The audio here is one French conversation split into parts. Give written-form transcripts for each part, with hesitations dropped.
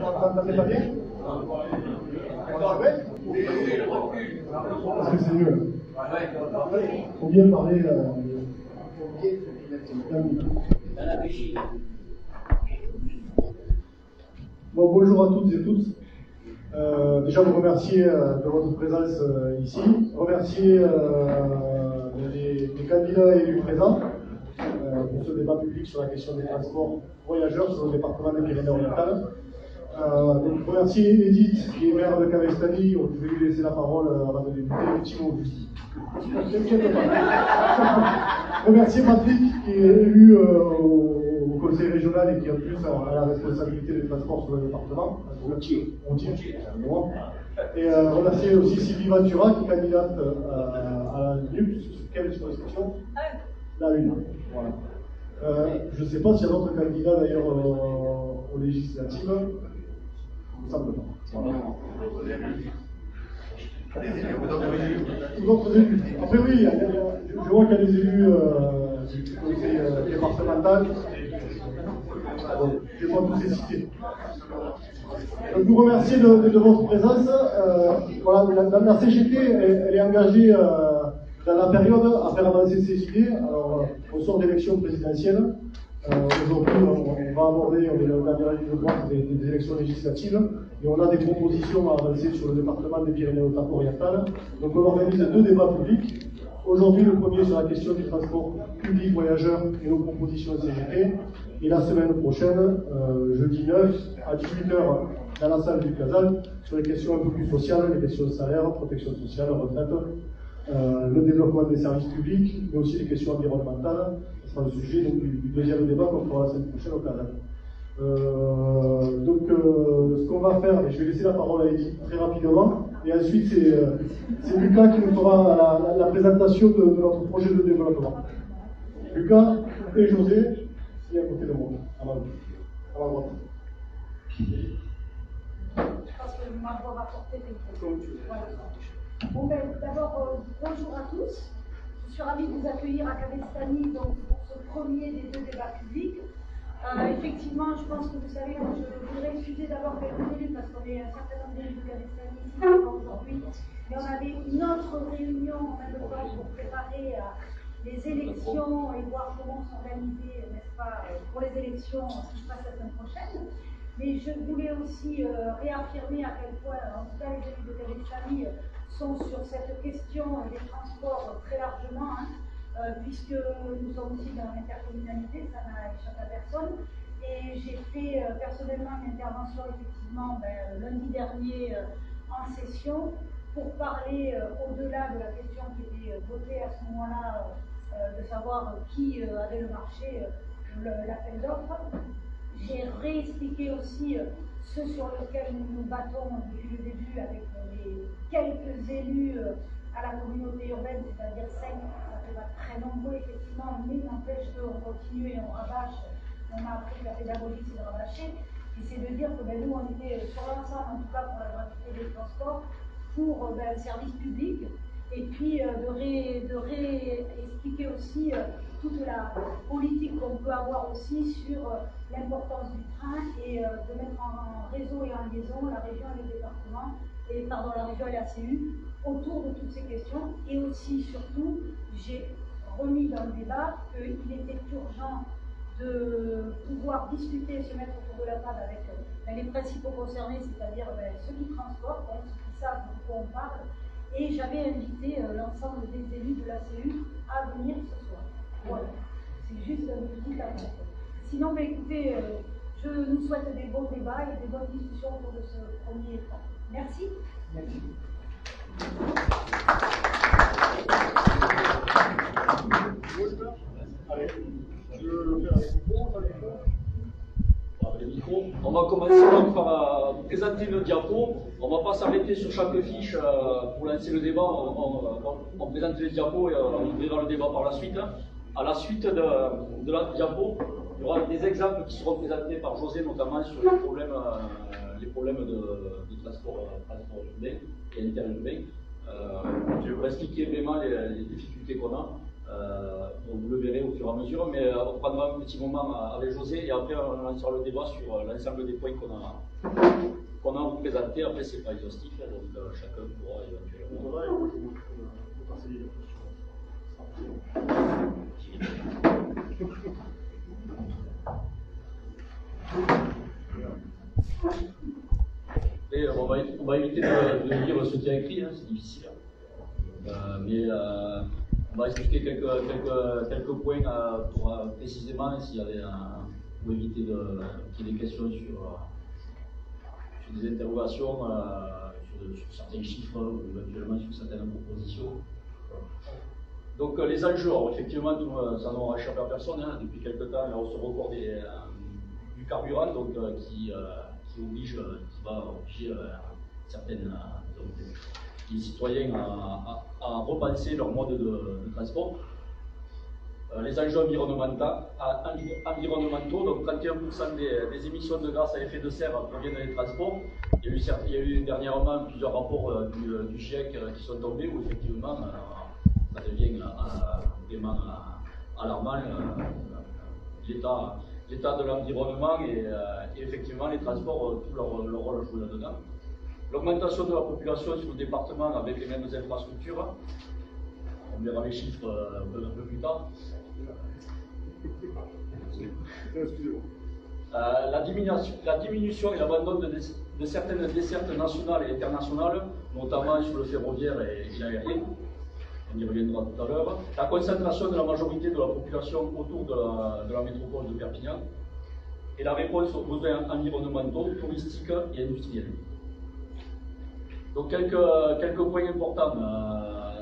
T'entendez pas bien? Parce que c'est mieux. Faut bien parler. Bon, bonjour à toutes et tous. Déjà vous remercier de votre présence ici, remercier les candidats élus présents pour ce débat public sur la question des transports voyageurs sur le département des Pyrénées-Orientales. Donc remercier Edith qui est maire de Cavestany. Je vais lui laisser la parole avant de débuter. Un petit mot juste. Remercier Patrick qui est élu au conseil régional et qui en plus a la responsabilité des transports sur le département. Et remercier aussi Sylvie Ventura qui est candidate à la LUP. Quelle circonscription? La 1. Voilà. Je ne sais pas s'il y a d'autres candidats d'ailleurs aux législatives. Il me semble pas. Voilà. D'autres élus. Après oui, je vois qu'il y a des élus du conseil départemental. Je ne vais pas tous les citer. Donc, vous remercier de votre présence. Voilà, la CGT, elle est engagée dans la période à faire avancer ses idées. Alors, on sort d'élections présidentielles. Aujourd'hui, on va aborder, on est dans la dernière ligne de droite des élections législatives, et on a des propositions à avancer sur le département des Pyrénées-Orientales. Donc on organise 2 débats publics. Aujourd'hui, le premier sur la question du transport public voyageur et nos propositions CGT. Et la semaine prochaine, jeudi 9, à 18h, dans la salle du Casal, sur les questions un peu plus sociales, les questions de salaire, protection sociale, retraite, le développement des services publics, mais aussi les questions environnementales. Ce sera le sujet donc, du deuxième débat qu'on fera la semaine prochaine au Casal. Ce qu'on va faire, et je vais laisser la parole à Edith très rapidement, et ensuite c'est Lucas qui nous fera la présentation de notre projet de développement. Lucas et José, qui est à côté de moi, à ma droite. Je pense que ma voix va porter des choses. Voilà. Bon, ben, d'abord, bonjour à tous. Je suis ravie de vous accueillir à Cavestany donc, pour ce premier des 2 débats publics. Effectivement, je pense que vous savez, je voudrais excuser d'abord quelques élus parce qu'on est un certain nombre d'élus de Cavestany ici aujourd'hui. Mais on avait une autre réunion en même temps pour préparer les élections et voir comment s'organiser, n'est-ce pas, pour les élections qui se passent la semaine prochaine. Mais je voulais aussi réaffirmer à quel point, en tout cas, les élus de Cavestany sont sur cette question des transports très largement, puisque nous sommes aussi dans l'intercommunalité, ça n'a échappé à personne. Et j'ai fait personnellement une intervention, effectivement, lundi dernier en session, pour parler au-delà de la question qui était votée à ce moment-là, de savoir qui avait le marché, l'appel d'offres. J'ai réexpliqué aussi ce sur lequel nous nous battons depuis le début avec les quelques élus à la communauté urbaine, c'est-à-dire 5, ça fait pas très nombreux effectivement, mais n'empêche qu'on continue et on rabâche. On a appris que la pédagogie c'est de rabâcher, et c'est de dire que nous on était sur l'ensemble, en tout cas pour la gratuité des transports, pour le service public, et puis de réexpliquer aussi toute la politique qu'on peut avoir aussi sur l'importance du train et de mettre en réseau et en liaison la région et le département, la région et la CU, autour de toutes ces questions. Et aussi, surtout, j'ai remis dans le débat qu'il était urgent de pouvoir discuter, se mettre autour de la table avec les principaux concernés, c'est-à-dire ceux qui transportent, ceux qui savent de quoi on parle. Et j'avais invité l'ensemble des élus de la CU à venir ce soir. Voilà, c'est juste une petite annonce. Sinon, écoutez, je nous souhaite des bons débats et des bonnes discussions autour de ce premier temps. Merci. Merci. Allez, je veux faire les micros. On va commencer donc par présenter le diapo. On ne va pas s'arrêter sur chaque fiche pour lancer le débat. On présente les diapos et on verra le débat par la suite. À la suite de la diapo, il y aura des exemples qui seront présentés par José, notamment sur les problèmes de transport urbain et interurbain. Pour expliquer vraiment les difficultés qu'on a. Donc vous le verrez au fur et à mesure, mais on prendra un petit moment avec José et après on lancera le débat sur l'ensemble des points qu'on a représentés. Après, c'est pas exhaustif, donc chacun pourra éventuellement. Et on va éviter de lire ce qui est écrit, hein, c'est difficile. Mais on va expliquer quelques points pour précisément s'il y avait pour éviter qu'il y ait des questions sur des interrogations sur certains chiffres ou éventuellement sur certaines propositions. Donc les enjeux, alors, effectivement, ça n'aura échappé à personne. Hein, depuis quelques temps, la hausse record du carburant, donc, qui va obliger certaines les citoyens à repenser leur mode de transport. Les enjeux environnementaux, donc 31% des émissions de gaz à effet de serre proviennent des transports. Il y a eu dernièrement plusieurs rapports du GIEC qui sont tombés où effectivement ça devient vraiment alarmant l'état de l'environnement et effectivement les transports tout leur rôle à jouer là-dedans. L'augmentation de la population sur le département avec les mêmes infrastructures, on verra les chiffres un peu plus tard. La diminution et l'abandon de certaines dessertes nationales et internationales, notamment sur le ferroviaire et l'aérien, on y reviendra tout à l'heure. La concentration de la majorité de la population autour de la métropole de Perpignan et la réponse aux besoins environnementaux, touristiques et industriels. Donc quelques points importants,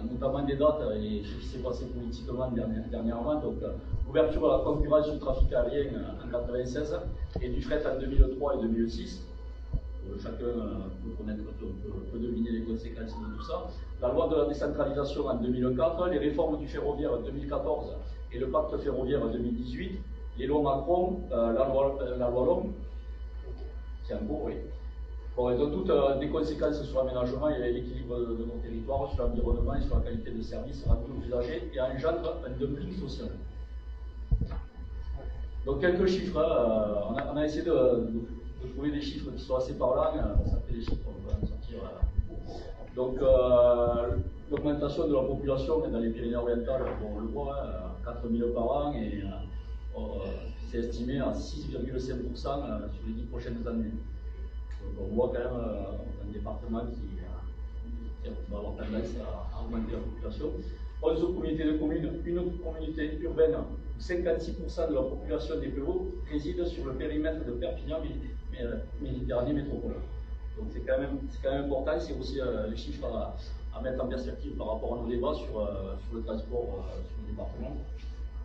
notamment des dates et ce qui s'est passé politiquement dernièrement. Donc l'ouverture à la concurrence du trafic aérien en 1996 et du fret en 2003 et 2006. Chacun peut deviner les conséquences de tout ça. La loi de la décentralisation en 2004, les réformes du ferroviaire en 2014 et le pacte ferroviaire en 2018, les lois Macron, la loi Long, c'est en cours, oui. Bon, elles ont toutes des conséquences sur l'aménagement et l'équilibre de nos territoires, sur l'environnement et sur la qualité de service rendu aux usagers et engendrent un dumping social. Donc quelques chiffres, on a essayé de trouver des chiffres qui sont assez parlants, ça fait des chiffres, on va en sortir. Donc l'augmentation de la population dans les Pyrénées-Orientales, on le voit, 4 000 par an et c'est estimé à 6,5% sur les 10 prochaines années. Donc on voit quand même un département qui va avoir tendance à augmenter la population. 11 communautés de communes, une communauté urbaine où 56% de la population des PO réside sur le périmètre de Perpignan Méditerranée métropole. Donc c'est quand même important, c'est aussi les chiffres à mettre en perspective par rapport à nos débats sur le transport sur le département.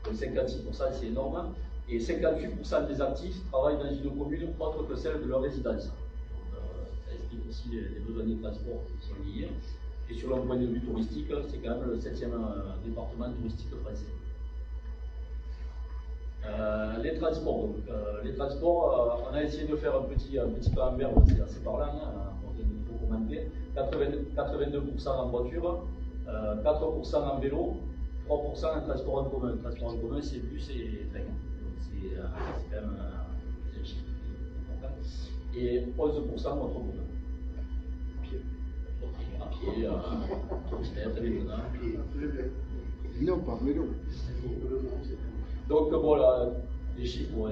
Donc 56% c'est énorme, et 58% des actifs travaillent dans une commune autre que celle de leur résidence. Ça explique aussi les besoins de transport qui sont liés. Et sur le point de vue touristique, c'est quand même le 7e département touristique français. Les transports, donc, les transports, on a essayé de faire un petit camembert, c'est assez parlant, on vient de tout commenter. 82% en voiture, 4% en vélo, 3% en transport en commun. Le transport en commun, c'est bus et train. Donc c'est quand même un chiffre important. Et 11% en commun. À pied, trottinette, vélo. Non, pas vélo. Donc voilà, les chiffres,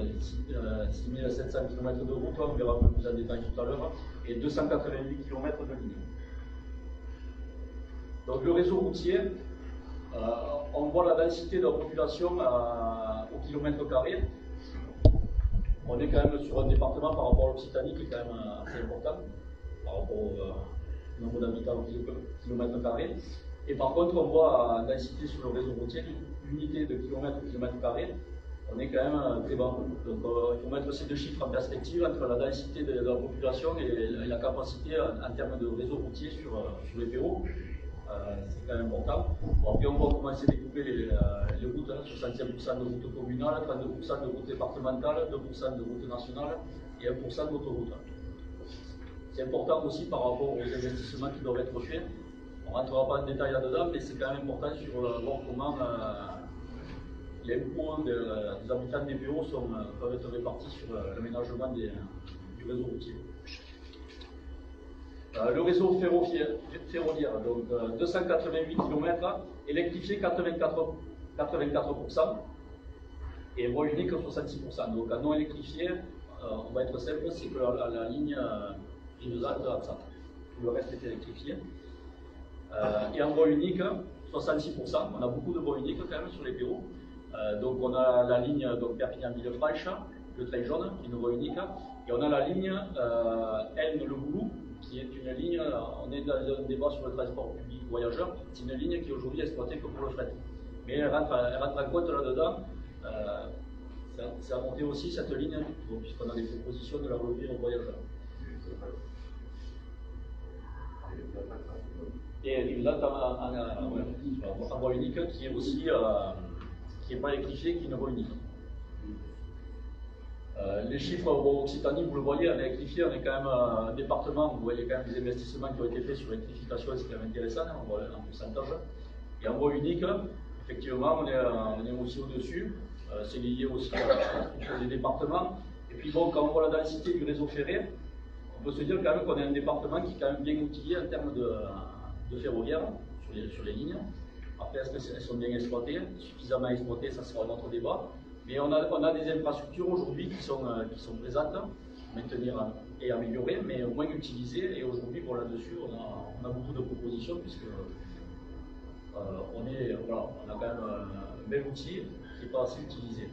6700 km de route, on verra un peu plus en détail tout à l'heure, et 288 km de ligne. Donc le réseau routier, on voit la densité de la population au kilomètre carré. On est quand même sur un département par rapport à l'Occitanie qui est quand même assez important, par rapport au nombre d'habitants au kilomètre carré. Et par contre, on voit la densité sur le réseau routier, l'unité de kilomètre carré, on est quand même très bas. Donc il faut mettre ces deux chiffres en perspective entre la densité de la population et la capacité en termes de réseau routier sur les PO. C'est quand même important. Bon, après, on va commencer à découper les routes, 65% de routes communales, 32% de routes départementales, 2% de routes nationales et 1% d'autoroutes. C'est important aussi par rapport aux investissements qui doivent être faits. On ne rentrera pas en détail là-dedans, mais c'est quand même important sur voir comment impôts des habitants des bureaux peuvent être répartis sur l'aménagement du réseau routier. Le réseau ferroviaire, donc 288 km, électrifié 84%, et voie unique 66%. Donc en non électrifié, on va être simple, c'est que la ligne Rivesaltes-Absat. Tout le reste est électrifié. Et en voie unique, 66%. On a beaucoup de voies uniques quand même sur les bureaux. Donc on a la ligne Perpignan-Villefranche, le train jaune, qui est une voie unique. Et on a la ligne Elne-Le Boulou, qui est une ligne, on est dans un débat sur le transport public voyageur, c'est une ligne qui est aujourd'hui exploitée que pour le fret. Mais elle rentre en compte là-dedans, c'est à monter aussi cette ligne, puisqu'on a des propositions de la relever aux voyageurs. Et Rivesaltes en voie unique, qui est aussi qui n'est pas électrifiée, qui est une voie unique. Les chiffres en Occitanie, vous le voyez, en électrifié, on est quand même un département, vous voyez quand même des investissements qui ont été faits sur l'électrification, c'est quand même intéressant, on voit un pourcentage. Et en voie unique, effectivement, on est aussi au-dessus, c'est lié aussi à la structure des départements. Et puis bon, quand on voit la densité du réseau ferré, on peut se dire quand même qu'on est un département qui est quand même bien outillé en termes de ferroviaire sur les lignes. Après, est-ce qu'elles sont bien exploitées, suffisamment exploitées, ça sera un autre débat. Mais on a des infrastructures aujourd'hui qui sont présentes, maintenir et améliorer, mais moins utilisées. Et aujourd'hui, bon, là-dessus, on a beaucoup de propositions, puisque on a quand même un bel outil qui n'est pas assez utilisé.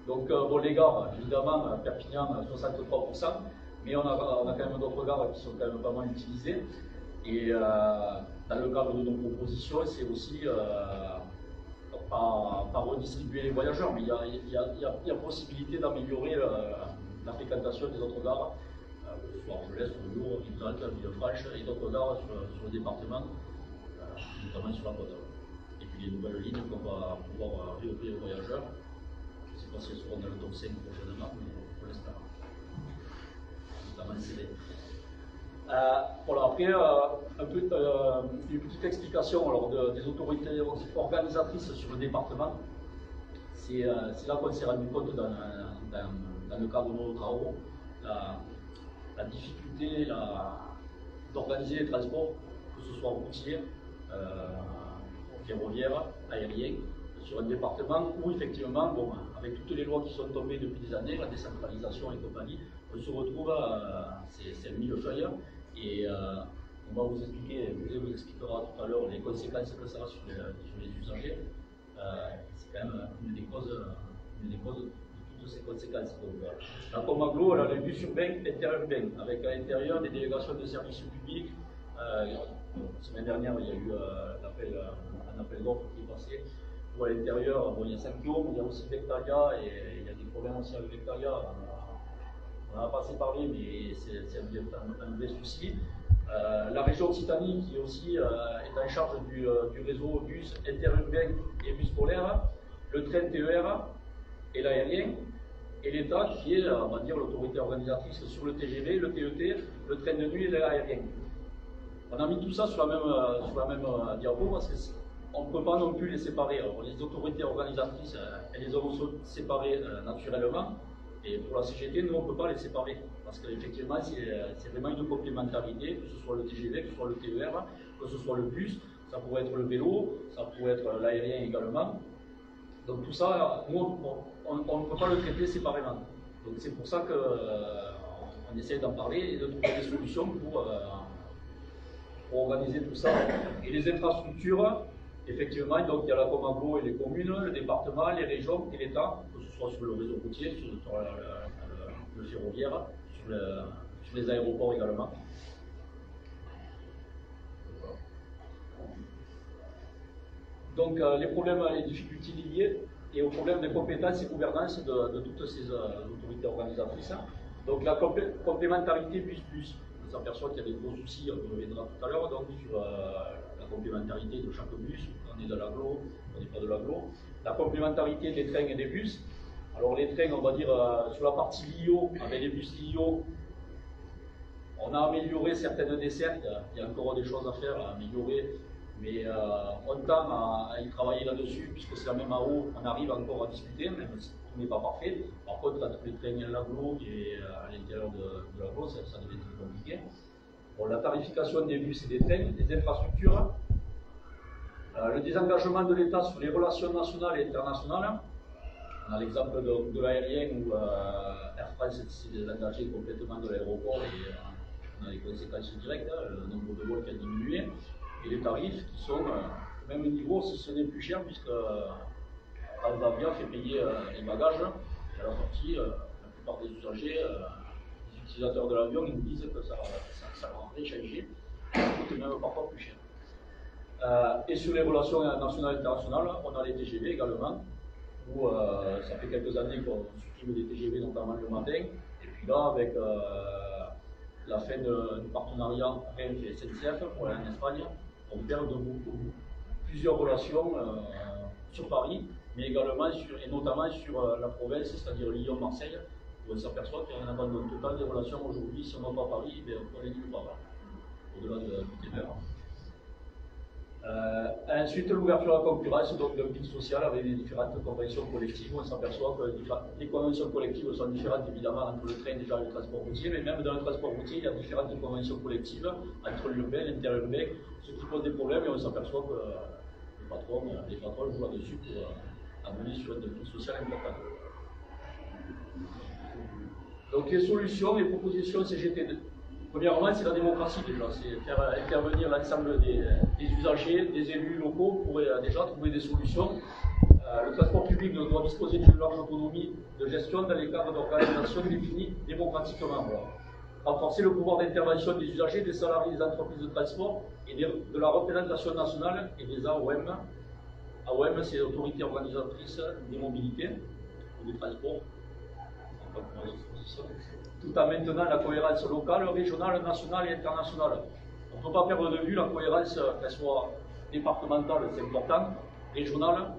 Donc, bon, les gares, évidemment, Perpignan, 63%, mais on a quand même d'autres gares qui sont quand même pas mal utilisées. Et dans le cadre de nos propositions, c'est aussi pas redistribuer les voyageurs, mais il y a possibilité d'améliorer la fréquentation des autres gares, que ce soit Argelès, Lourdes, Rivesaltes, Villefranche et d'autres gares sur le département, notamment sur la Côte. Et puis les nouvelles lignes qu'on va pouvoir réouvrir aux voyageurs. Je ne sais pas si elles seront dans le top 5 prochainement, mais pour l'instant, notamment CD. Voilà, après, une petite explication alors, des autorités organisatrices sur le département. C'est là qu'on s'est rendu compte dans le cadre de nos travaux, la difficulté d'organiser les transports, que ce soit routier, ferroviaire, aérien, sur un département où effectivement, bon, avec toutes les lois qui sont tombées depuis des années, la décentralisation et compagnie, on se retrouve, c'est un millefeuille. Et on va vous expliquera tout à l'heure les conséquences que ça a sur les usagers. C'est quand même une des causes de toutes ces conséquences. Donc, la Comaglo, elle a les bus urbains, interurbains, avec à l'intérieur des délégations de services publics. La semaine dernière, il y a eu un appel d'offres qui est passé. Pour à l'intérieur, bon, il y a 5 km, il y a aussi Vectalia, et il y a des problèmes aussi avec Vectalia. On n'en a pas assez parlé, mais c'est un vrai souci. La région Occitanie, qui aussi est en charge du réseau bus interurbain et bus scolaire, le train TER et l'aérien, et l'État qui est, on va dire, l'autorité organisatrice sur le TGV, le TET, le train de nuit et l'aérien. On a mis tout ça sur la même diapo parce qu'on ne peut pas non plus les séparer. Alors, les autorités organisatrices, elles les ont séparées naturellement. Et pour la CGT, nous, on ne peut pas les séparer, parce qu'effectivement, c'est vraiment une complémentarité, que ce soit le TGV, que ce soit le TER, que ce soit le bus, ça pourrait être le vélo, ça pourrait être l'aérien également. Donc tout ça, nous, on ne peut pas le traiter séparément. Donc c'est pour ça qu'on essaie d'en parler et de trouver des solutions pour organiser tout ça. Et les infrastructures, effectivement, donc il y a la Comaglo et les communes, le département, les régions et l'État, que ce soit sur le réseau routier, sur le ferroviaire, sur les aéroports également. Donc les problèmes, les difficultés liées et aux problèmes de compétences et gouvernance de toutes ces autorités organisatrices. Donc la complémentarité bus-bus. On s'aperçoit qu'il y a des gros soucis, on y reviendra tout à l'heure, donc sur la complémentarité de chaque bus. On est de l'agglo, on n'est pas de l'agglo. La complémentarité des trains et des bus. Alors les trains, on va dire, sur la partie LIO, avec les bus LIO, on a amélioré certaines dessertes, il y a encore des choses à faire, à améliorer Mais on tend à y travailler là-dessus, puisque c'est la même AO, on arrive encore à discuter, même si tout n'est pas parfait. Par contre, entre les trains à l'agglo et à l'intérieur de l'agglo, ça devient très compliqué. Bon, la tarification des bus et des trains, des infrastructures, le désengagement de l'État sur les relations nationales et internationales. On a l'exemple de l'aérien où Air France s'est désengagé complètement de l'aéroport et on a les conséquences directes, le nombre de vols qui a diminué, et les tarifs qui sont au même niveau, si ce n'est plus cher, puisque Transavia fait payer les bagages, et à la sortie, la plupart des usagers, les utilisateurs de l'avion, ils nous disent que ça leur a changé, ça coûte même parfois plus cher. Et sur les relations nationales et internationales, on a les TGV également, où ça fait quelques années qu'on supprime des TGV, notamment le matin, et puis là, avec la fin du partenariat Rennes et SNCF pour aller en Espagne, on perd plusieurs relations sur Paris, mais également et notamment sur la province, c'est-à-dire Lyon-Marseille, où on s'aperçoit qu'il y a un abandon total des relations aujourd'hui. Si on va pas à Paris, on les nulle part, au-delà du TER. Ensuite, l'ouverture à la concurrence, donc le dumping social avec les différentes conventions collectives. On s'aperçoit que les conventions collectives sont différentes évidemment entre le train déjà et le transport routier, mais même dans le transport routier, il y a différentes conventions collectives entre l'urbain et l'interurbain, ce qui pose des problèmes et on s'aperçoit que les patrons jouent là-dessus pour amener sur un dumping social important. Donc les solutions, les propositions CGT. Premièrement, c'est la démocratie déjà, c'est faire intervenir l'ensemble des usagers, des élus locaux pour déjà trouver des solutions. Le transport public doit disposer d'une large autonomie de gestion dans les cadres d'organisation définis démocratiquement. Voilà. Renforcer le pouvoir d'intervention des usagers, des salariés des entreprises de transport et de la représentation nationale et des AOM. AOM, c'est l'autorité organisatrice des mobilités ou des transports. Tout en maintenant la cohérence locale, régionale, nationale et internationale. On ne peut pas perdre de vue la cohérence, qu'elle soit départementale, c'est important, régionale,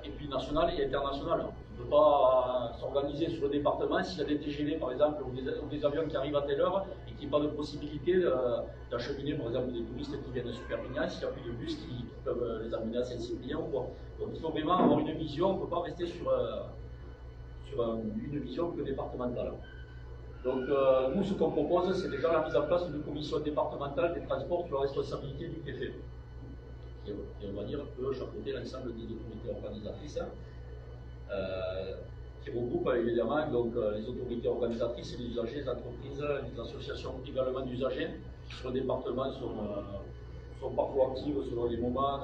et puis nationale et internationale. On ne peut pas s'organiser sur le département s'il y a des TGV par exemple, ou des avions qui arrivent à telle heure et qu'il n'y a pas de possibilité d'acheminer par exemple des touristes qui viennent de Perpignan, s'il n'y a plus de bus qui peuvent les amener à Saint-Cyprien ou quoi. Donc il faut vraiment avoir une vision, on ne peut pas rester sur une vision que départementale. Donc nous, ce qu'on propose, c'est déjà la mise en place d'une commission départementale des transports sur la responsabilité du préfet. Et on va dire peut chapeauter l'ensemble des autorités organisatrices, qui regroupent évidemment donc, les autorités organisatrices et les usagers, les entreprises, les associations également d'usagers, qui sur le département sont parfois actives selon les moments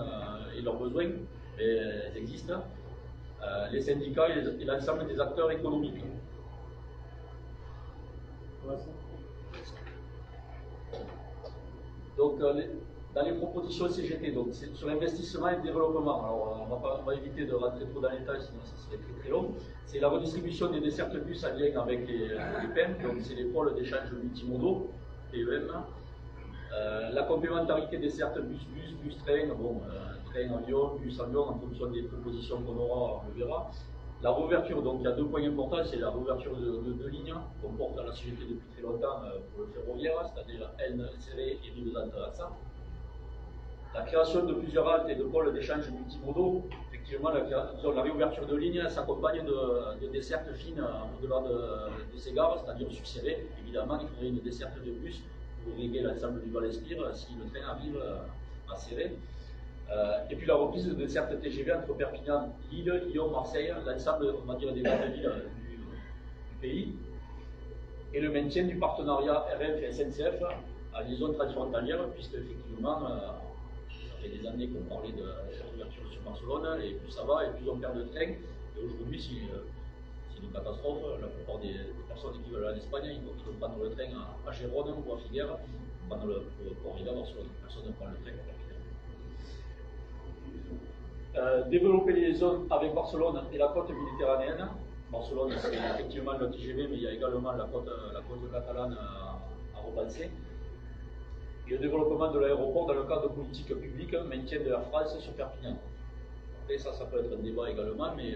et leurs besoins, mais elles existent. Les syndicats et l'ensemble des acteurs économiques. Donc, dans les propositions CGT, donc c'est sur l'investissement et le développement. Alors, on va éviter de rentrer trop dans les détails, sinon ça serait très très long. C'est la redistribution des dessertes bus en lien avec les PEM, donc c'est les pôles d'échange multimodaux, PEM. La complémentarité des dessertes bus-train, bon, train en Lyon, bus en Lyon, en fonction des propositions qu'on aura, on le verra. La réouverture, donc il y a deux points importants, c'est la réouverture de deux lignes qu'on porte à la CGT depuis très longtemps pour le ferroviaire, c'est-à-dire N-Serré et Rivesaltes-Alsace. La création de plusieurs haltes et de pôles d'échange multimodaux, effectivement la réouverture de lignes s'accompagne de dessertes fines au-delà de ces gares, c'est-à-dire sur Serré, évidemment il faudrait une desserte de bus pour régler l'ensemble du Val-Espire si le train arrive à Serré. Et puis la reprise de dessertes TGV entre Perpignan, Lille, Lyon, Marseille, l'ensemble, on va dire, des grandes villes du pays. Et le maintien du partenariat RF et SNCF à liaison transfrontalière, puisque effectivement, ça fait des années qu'on parlait de l'ouverture sur Barcelone, et plus ça va, et plus on perd de train. Et aujourd'hui, c'est une catastrophe. La plupart des personnes qui veulent aller en Espagne, ils vont prendre le train à Gérone ou à Figueres pour arriver à Barcelone. Personne ne prend le train à Figueres. Développer les zones avec Barcelone et la côte méditerranéenne. Barcelone, c'est effectivement le TGV, mais il y a également la côte catalane à repenser. Et le développement de l'aéroport dans le cadre de politiques publiques, maintien de la France sur Perpignan. Après, ça peut être un débat également, mais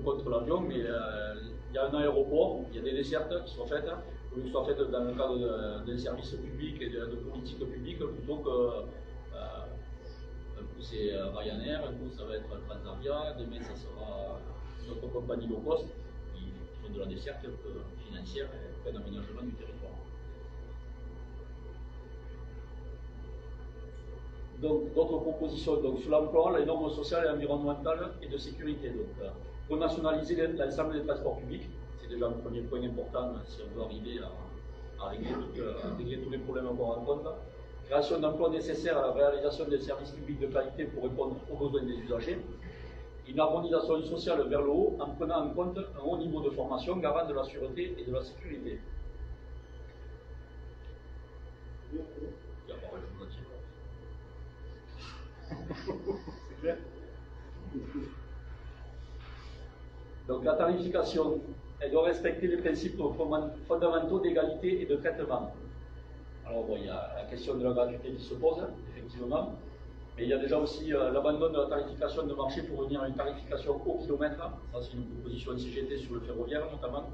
contre l'avion, mais il y a un aéroport, il y a des dessertes qui sont faites, qui soient faites dans le cadre d'un service public et de politique publique, plutôt que Un coup c'est Ryanair, un coup ça va être Transavia, demain ça sera notre compagnie low cost qui font de la desserte financière et un aménagement du territoire. Donc, d'autres propositions donc, sur l'emploi, les normes sociales et environnementales et de sécurité. Donc, renationaliser l'ensemble des transports publics, c'est déjà un premier point important si on veut arriver à régler tous les problèmes qu'on rencontre. Création d'emplois nécessaires à la réalisation des services publics de qualité pour répondre aux besoins des usagers. Une harmonisation sociale vers le haut en prenant en compte un haut niveau de formation garant de la sûreté et de la sécurité. C'est clair. Donc la tarification, elle doit respecter les principes fondamentaux d'égalité et de traitement. Alors bon, il y a la question de la gratuité qui se pose, effectivement, mais il y a déjà aussi l'abandon de la tarification de marché pour revenir à une tarification au kilomètre. Ça c'est une proposition CGT sur le ferroviaire notamment.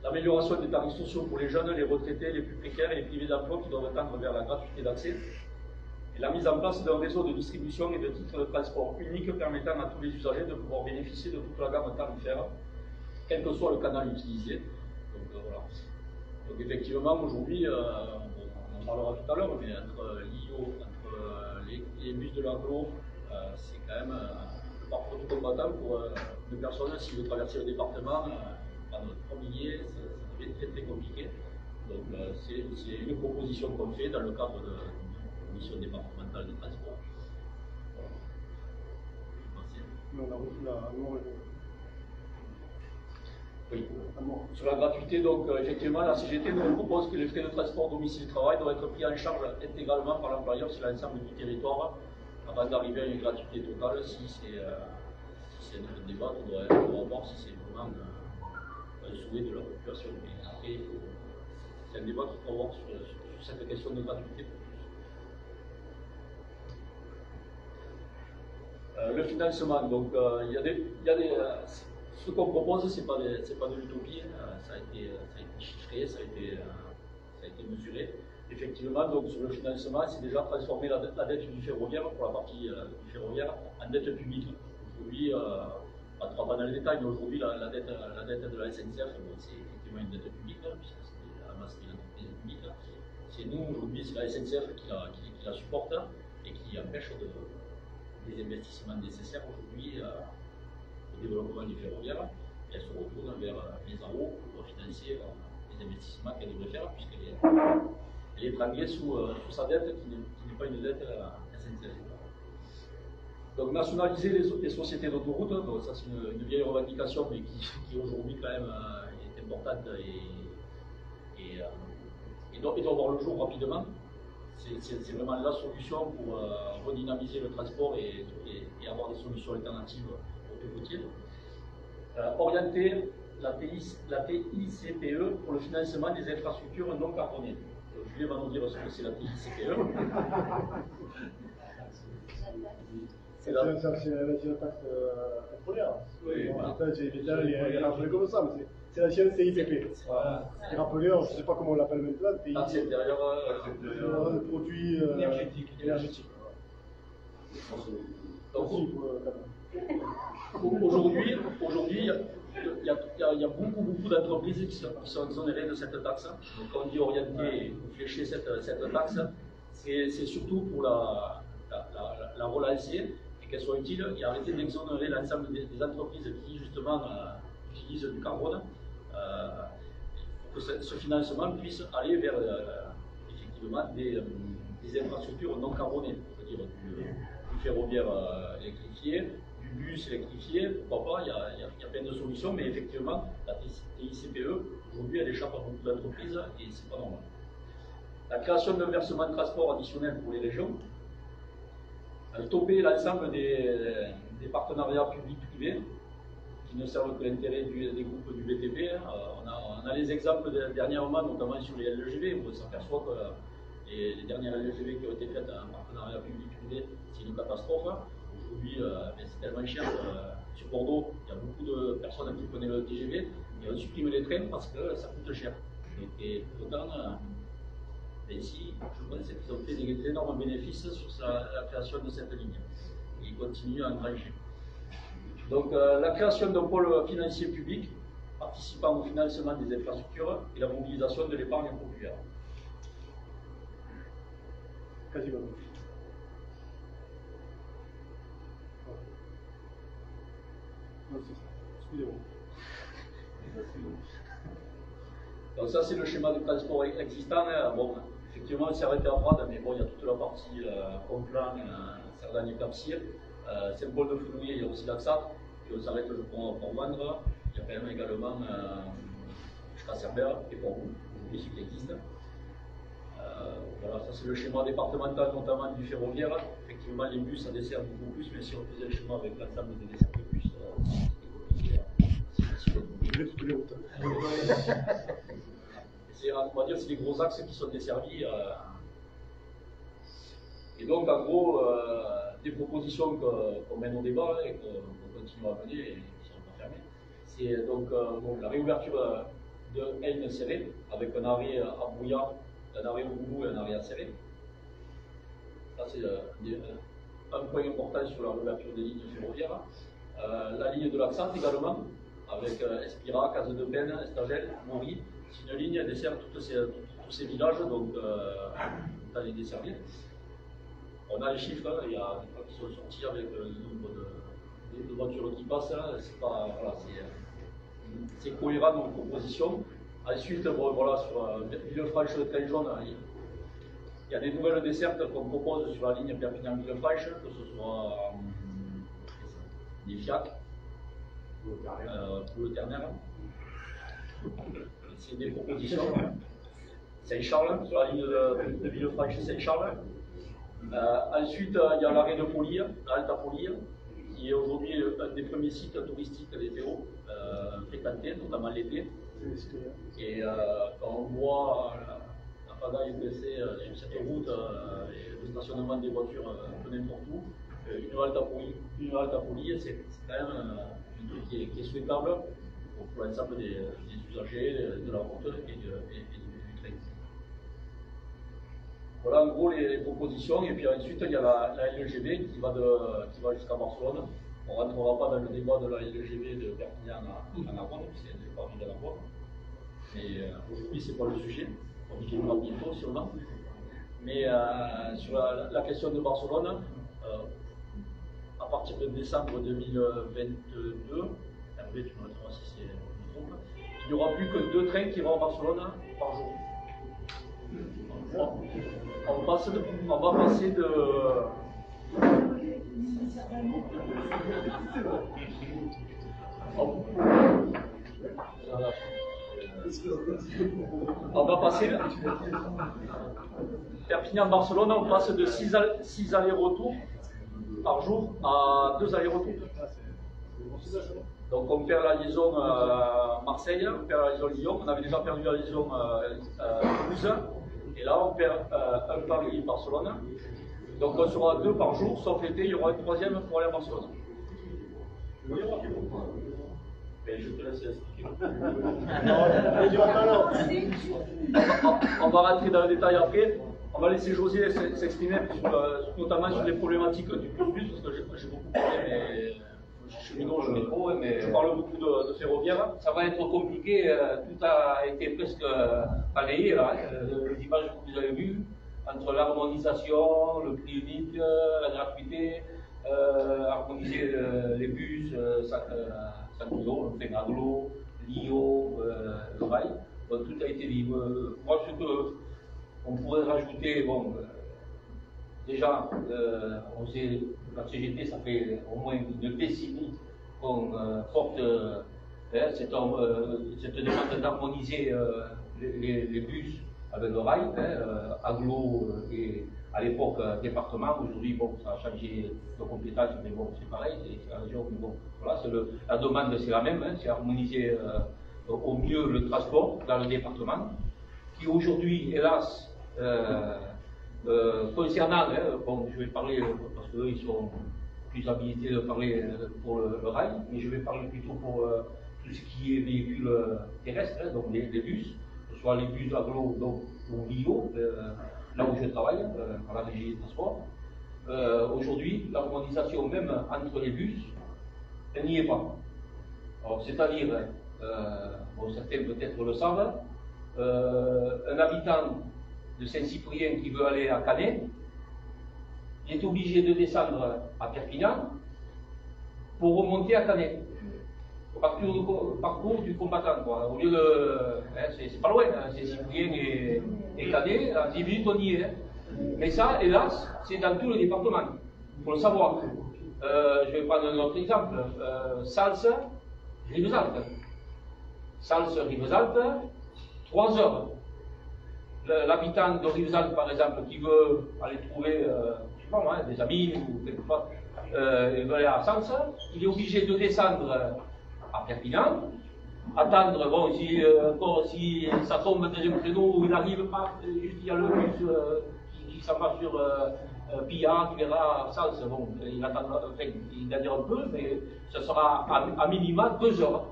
L'amélioration des tarifs sociaux pour les jeunes, les retraités, les plus précaires et les privés d'emploi qui doivent tendre vers la gratuité d'accès. Et la mise en place d'un réseau de distribution et de titres de transport unique permettant à tous les usagers de pouvoir bénéficier de toute la gamme tarifaire, quel que soit le canal utilisé. Donc, voilà. Donc effectivement, aujourd'hui, on en parlera tout à l'heure, mais entre l'IO, entre les bus de l'aglo, c'est quand même le parcours du combattant pour une personne, s'il veut traverser le département, prendre 3 billets, ça devient très très compliqué. Donc c'est une proposition qu'on fait dans le cadre de commission départementale de transport. Oui. Sur la gratuité, donc effectivement, la CGT nous propose que les frais de transport domicile-travail doivent être pris en charge intégralement par l'employeur sur l'ensemble du territoire avant d'arriver à une gratuité totale. Si c'est un débat qu'on doit voir si c'est vraiment un souhait de la population. Mais après, c'est un débat qu'il faut avoir sur cette question de gratuité. Le financement, donc ce qu'on propose, c'est pas de l'utopie, ça a été chiffré, ça a été mesuré. Effectivement, donc sur le financement, c'est déjà transformer la dette du ferroviaire, pour la partie du ferroviaire, en dette publique. Aujourd'hui, pas trop dans les détails, mais aujourd'hui, la dette de la SNCF, c'est effectivement une dette publique, puisque c'est à la masse de l'entreprise publique. C'est nous, aujourd'hui, c'est la SNCF qui la supporte et qui empêche des investissements nécessaires aujourd'hui au développement du ferroviaire, et elle se retourne vers les AO pour financer les investissements qu'elle devrait faire, puisqu'elle est étranglée sous sa dette qui n'est pas une dette SNCF. Donc nationaliser les sociétés d'autoroute, donc ça c'est une vieille revendication, mais qui aujourd'hui quand même est importante et doit voir le jour rapidement. C'est vraiment la solution pour redynamiser le transport et avoir des solutions alternatives autoroutières. Orienter la TICPE pour le financement des infrastructures non carbonées. Julien va nous dire ce que c'est la TICPE. C'est la taxe pétrolière. Oui, voilà. L'État est rappelé comme ça, mais c'est la chaîne CIPP. Voilà. C'est rappelé, je ne sais pas comment on l'appelle maintenant. Taxe intérieure produits énergétiques. Aujourd'hui, il y a beaucoup d'entreprises qui sont exonérées de cette taxe. Donc, quand on dit orienter ou flécher cette taxe, c'est surtout pour la relancer et qu'elle soit utile et arrêter d'exonérer l'ensemble des entreprises qui, justement, utilisent du carbone. Que ce financement puisse aller vers effectivement des infrastructures non carbonées, c'est-à-dire du ferroviaire électrifié, du bus électrifié, pourquoi pas, il y a plein de solutions, mais effectivement, la TICPE, aujourd'hui, elle échappe à beaucoup d'entreprises et c'est pas normal. La création d'un versement de transport additionnel pour les régions, stopper l'ensemble des partenariats publics-privés qui ne servent que l'intérêt des groupes du BTP. On a les exemples dernièrement, notamment sur les LGV, où on s'aperçoit que les dernières LGV qui ont été faites en partenariat public-privé, c'est une catastrophe. Aujourd'hui, c'est tellement cher. Sur Bordeaux, il y a beaucoup de personnes qui prenaient le TGV et on supprime les trains parce que ça coûte cher. Et pourtant, Mais ici, je pense qu'ils ont fait d'énormes bénéfices sur la création de cette ligne. Et ils continuent à engranger. Donc la création d'un pôle financier public participant au financement des infrastructures et la mobilisation de l'épargne populaire. Quasiment. Non, c'est ça. Excusez-moi. Donc ça c'est le schéma de transport existant. Bon, effectivement on s'est arrêté à Prades, mais bon, il y a toute la partie Conflans, Cerdagne et Capcir. Saint-Paul de Fenouillet, il y a aussi l'Axat. Et on s'arrête le pont Port-Vendre. Il y a quand même également jusqu'à Cerbère et Port-Roux, aujourd'hui ce qui existe. Voilà, ça c'est le schéma départemental, notamment du ferroviaire. Effectivement, les bus, ça dessert beaucoup plus, mais si on faisait le schéma avec l'ensemble des desserts de bus, c'est compliqué. On va dire c'est les gros axes qui sont desservis. Et donc, en gros, des propositions qu'on mène au débat et qu'on continue à mener et qui ne sont pas fermées, c'est donc la réouverture de Haine-Serré avec un arrêt à Brouillard, un arrêt au Boulou et un arrêt à Serré. Ça, c'est un point important sur la réouverture des lignes ferroviaires. La ligne de l'Axat également, avec Espira, Case de Peine, Estagel, Maury. C'est une ligne qui dessert tous ces villages, donc on les desservir. On a les chiffres, hein, il y a des fois qui sont sortis avec le nombre de voitures qui passent. Voilà, c'est cohérent dans nos propositions. Ensuite, bon, voilà, sur Villefranche-Train-Jaune, il y a des nouvelles dessertes qu'on propose sur la ligne Perpignan-Villefranche, que ce soit des FIAC, pour le ternaire. C'est des propositions. Saint-Charles, sur la ligne de Villefranche-Saint-Charles. Ensuite, il y a l'arrêt de Poly, l'Alta Poly, qui est aujourd'hui un des premiers sites touristiques des Théo, fréquentés, notamment l'été. Et quand on voit la pagaille baisser sur cette route et le stationnement des voitures un peu n'importe où, une Alta Poly, c'est quand même un truc qui est souhaitable pour l'ensemble des usagers de la route et du train. Voilà en gros les propositions, et puis ensuite il y a la LGV qui va jusqu'à Barcelone. On ne rentrera pas dans le débat de la LGV de Perpignan à Narbonne, puisqu'elle ne fait pas envie de Narbonne. Mais aujourd'hui, ce n'est pas le sujet, on y viendra bientôt sûrement. Mais sur la question de Barcelone, à partir de décembre 2022, après tu me diras si c'est une trompe, il n'y aura plus que 2 trains qui vont à Barcelone par jour. On va passer de... On va passer Perpignan-Barcelone, on passe de 6 allers-retours par jour à 2 allers-retours. Donc on perd la liaison Marseille, on perd la liaison Lyon, on avait déjà perdu la liaison Toulouse, et là on perd un Paris-Barcelone. Donc on sera 2 par jour, sauf l'été, il y aura une 3e pour aller à Barcelone. Mais je te laisse expliquer. On va rentrer dans le détail après. On va laisser José s'exprimer, notamment sur les problématiques du plus, parce que j'ai beaucoup parlé, mais je suis cheminot, je métro, mais je parle beaucoup de ferroviaire. Ça va être compliqué, tout a été presque balayé, là, les images que vous avez vues, entre l'harmonisation, le prix unique, la gratuité, harmoniser les bus, 5 kilos, le train aglo, l'IO, le rail. Donc, tout a été dit. Moi, ce qu'on pourrait rajouter, bon, déjà, on sait, la CGT, ça fait au moins une décennie qu'on porte cette demande d'harmoniser les bus avec le rail, aglo et à l'époque département. Aujourd'hui, bon, ça a changé de compétence, mais bon, c'est pareil, c'est la région, mais bon, voilà, la demande c'est la même, c'est harmoniser au mieux le transport dans le département, qui aujourd'hui, hélas, concernant, bon, je vais parler parce qu'eux ils sont plus habilités de parler pour le rail, mais je vais parler plutôt pour tout ce qui est véhicule terrestre, donc les bus. ce soit les bus agglo donc, ou LIO, là où je travaille, à la régie des transports. Aujourd'hui, l'harmonisation même entre les bus, elle n'y est pas. C'est-à-dire, bon, certains peut-être le savent, un habitant de Saint-Cyprien qui veut aller à Canet, il est obligé de descendre à Perpignan pour remonter à Canet. Parcours du combattant, quoi. Au lieu de. Hein, c'est pas loin, hein, c'est Cyprien et Canet, à 10 minutes on y est. Hein. Mais ça, hélas, c'est dans tout le département. Il faut le savoir. Je vais prendre un autre exemple. Sals, Rivesaltes. Sals, Rivesaltes, 3 heures. L'habitant de Rivesaltes, par exemple, qui veut aller trouver, je sais pas moi, des amis ou quelque chose, il veut aller à Sals, il est obligé de descendre à Perpignan, attendre, bon, si ça tombe dans un créneau où il n'arrive pas, juste il y a le bus qui s'en va sur Pilla, qui verra Sals, bon, il attendra, enfin, il gagnera un peu, mais ce sera à minima 2 heures.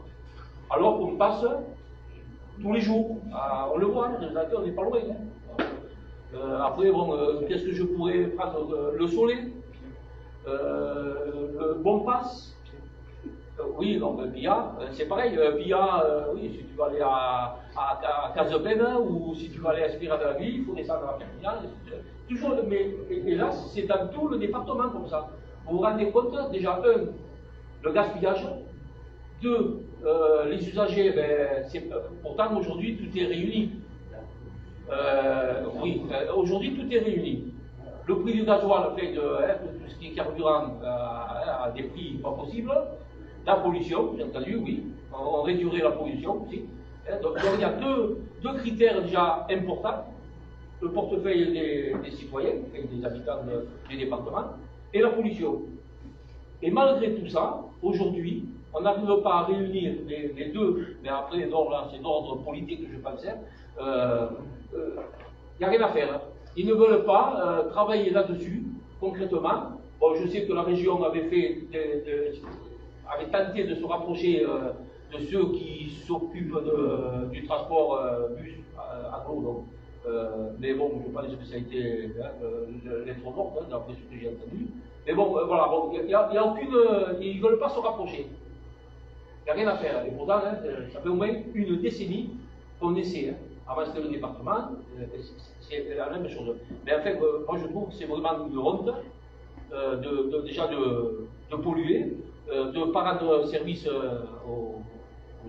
Alors qu'on passe tous les jours, on le voit, on n'est pas loin. Hein. Après, bon, qu'est-ce que je pourrais prendre? Le Soleil, le Bon Pass. Oui, donc Pilla, c'est pareil. Pilla, oui, si tu vas aller à Cazepen ou si tu vas aller à Espira de la Ville, il faut descendre à Perpignan. Toujours, mais hélas, c'est dans tout le département comme ça. Vous vous rendez compte, déjà, le gaspillage, 2, les usagers, ben, pourtant aujourd'hui tout est réuni. Oui, aujourd'hui tout est réuni. Le prix du gasoil fait de tout ce qui est carburant à des prix pas possibles. La pollution, bien entendu, oui, on réduirait la pollution aussi. Donc il y a deux critères déjà importants, le portefeuille des citoyens, des habitants du département, et la pollution. Et malgré tout ça, aujourd'hui, on n'arrive pas à réunir les deux, mais après, là, c'est d'ordre politique, je pensais, il n'y a rien à faire. Ils ne veulent pas travailler là-dessus, concrètement. Bon, je sais que la région avait tenté de se rapprocher de ceux qui s'occupent du transport bus agglo, donc. Mais bon, je pense que ça a été lettre morte, hein, d'après ce que j'ai entendu. Mais bon, voilà, bon, il n'y a aucune. Ils ne veulent pas se rapprocher. Il n'y a rien à faire. Et pourtant, hein, ça fait au moins une décennie qu'on essaie. Hein. Avant, c'était le département, c'est la même chose. Mais en fait, moi je trouve que c'est vraiment une honte déjà de polluer, de ne pas rendre service aux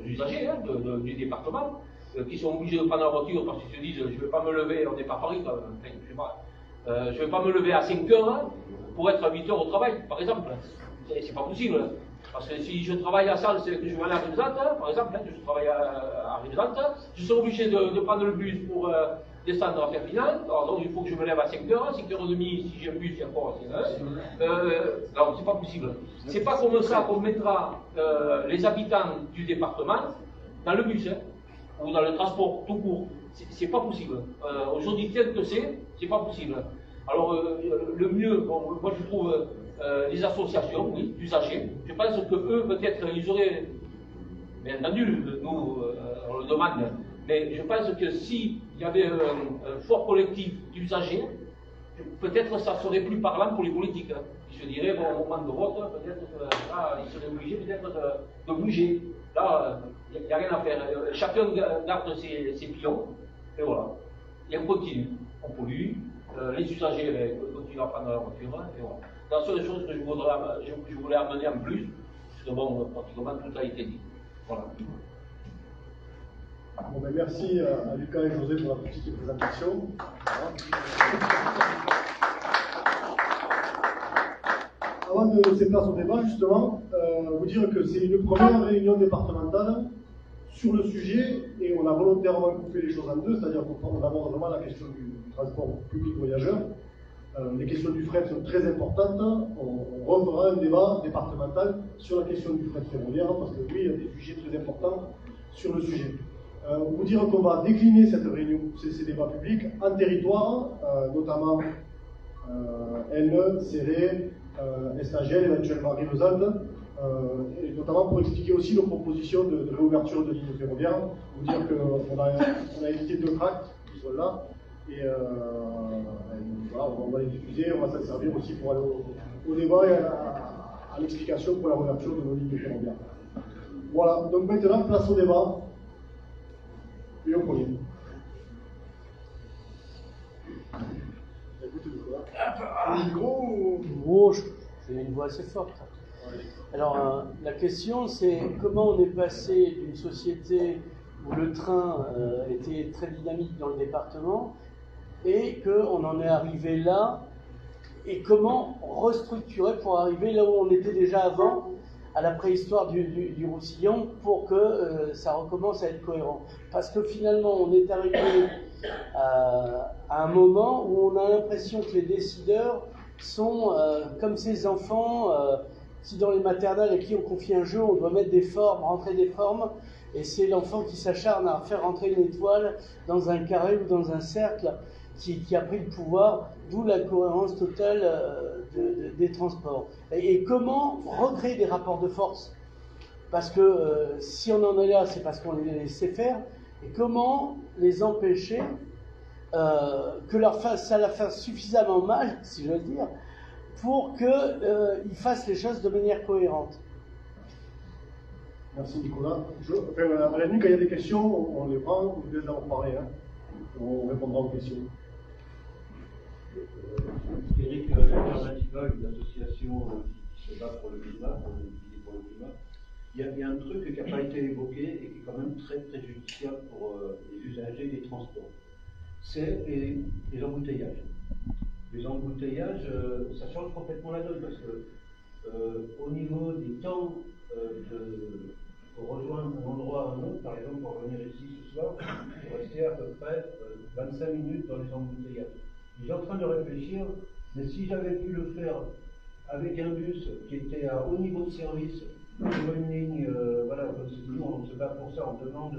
usagers hein, du département, qui sont obligés de prendre la voiture parce qu'ils se disent je ne vais pas me lever, on n'est pas à Paris, je ne vais pas me lever à 5 heures pour être à 8 heures au travail, par exemple. C'est pas possible. Parce que si je travaille à Sals et que je vais aller à Rivesaltes, par exemple, hein, je travaille à Rivesaltes, je serai obligé de prendre le bus pour descendre à Perpignan. Alors donc il faut que je me lève à 5h, 5h30 si j'ai un bus, il y a encore non, c'est pas possible. C'est pas comme ça qu'on mettra les habitants du département dans le bus, hein, ou dans le transport tout court. C'est pas possible. Aujourd'hui, tel que c'est pas possible. Alors le mieux, bon, moi je trouve les associations, oui, d'usagers. Je pense que eux, peut-être, ils auraient, bien entendu, nous, on le demande, mais je pense que s'il y avait un fort collectif d'usagers, peut-être ça serait plus parlant pour les politiques. Hein. Ils se diraient, bon, au moment de vote, peut-être là, ils seraient obligés peut-être de bouger. Là, il n'y a rien à faire. Chacun garde ses pions, et voilà. Et on continue. On pollue, les usagers continuent à prendre la voiture, et voilà. La seule chose que je voulais amener en plus, parce que bon, pratiquement tout a été dit. Voilà. Bon, ben merci à Lucas et José pour la petite présentation. Avant de laisser place au débat, justement, vous dire que c'est une première réunion départementale sur le sujet et on a volontairement coupé les choses en deux, c'est-à-dire qu'on aborde vraiment la question du transport public voyageur. Les questions du fret sont très importantes. On refera un débat départemental sur la question du fret ferroviaire, parce que oui, il y a des sujets très importants sur le sujet. Vous dire qu'on va décliner cette réunion, ces débats publics en territoire, notamment Elne, Céré, Estagel, éventuellement Rivesaltes, et notamment pour expliquer aussi nos propositions de réouverture de lignes ferroviaires, vous dire qu'on a édité 2 tracts qui sont là, et voilà, on va les diffuser, on va s'en servir aussi pour aller au débat et à l'explication pour la réouverture de nos lignes ferroviaires. Voilà, donc maintenant, place au débat, et au premier. Gros, j'ai une voix assez forte. Alors, la question, c'est comment on est passé d'une société où le train était très dynamique dans le département et qu'on en est arrivé là, et comment restructurer pour arriver là où on était déjà avant, à la préhistoire du Roussillon, pour que ça recommence à être cohérent. Parce que finalement, on est arrivé à un moment où on a l'impression que les décideurs sont comme ces enfants qui dans les maternelles à qui on confie un jeu, on doit mettre des formes, rentrer des formes, et c'est l'enfant qui s'acharne à faire rentrer une étoile dans un carré ou dans un cercle qui a pris le pouvoir, d'où la cohérence totale des transports. Et comment recréer des rapports de force? Parce que si on en est là, c'est parce qu'on les sait faire. Et comment les empêcher que ça la fasse suffisamment mal, si je veux dire, pour qu'ils fassent les choses de manière cohérente? Merci Nicolas. À la nuit, quand il y a des questions, on les prend, vous devez en parler. Hein. On répondra aux questions. Eric Alternativa, une association qui se bat pour le climat, pour le climat. Il y a un truc qui n'a pas été évoqué et qui est quand même très préjudiciable pour les usagers des transports. C'est les embouteillages. Les embouteillages, ça change complètement la donne parce que au niveau des temps pour rejoindre un endroit à un autre, par exemple pour venir ici ce soir, il restait à peu près 25 minutes dans les embouteillages. Je suis en train de réfléchir, mais si j'avais pu le faire avec un bus qui était à haut niveau de service, sur une ligne, voilà, comme c'est toujours, on se bat pour ça, on demande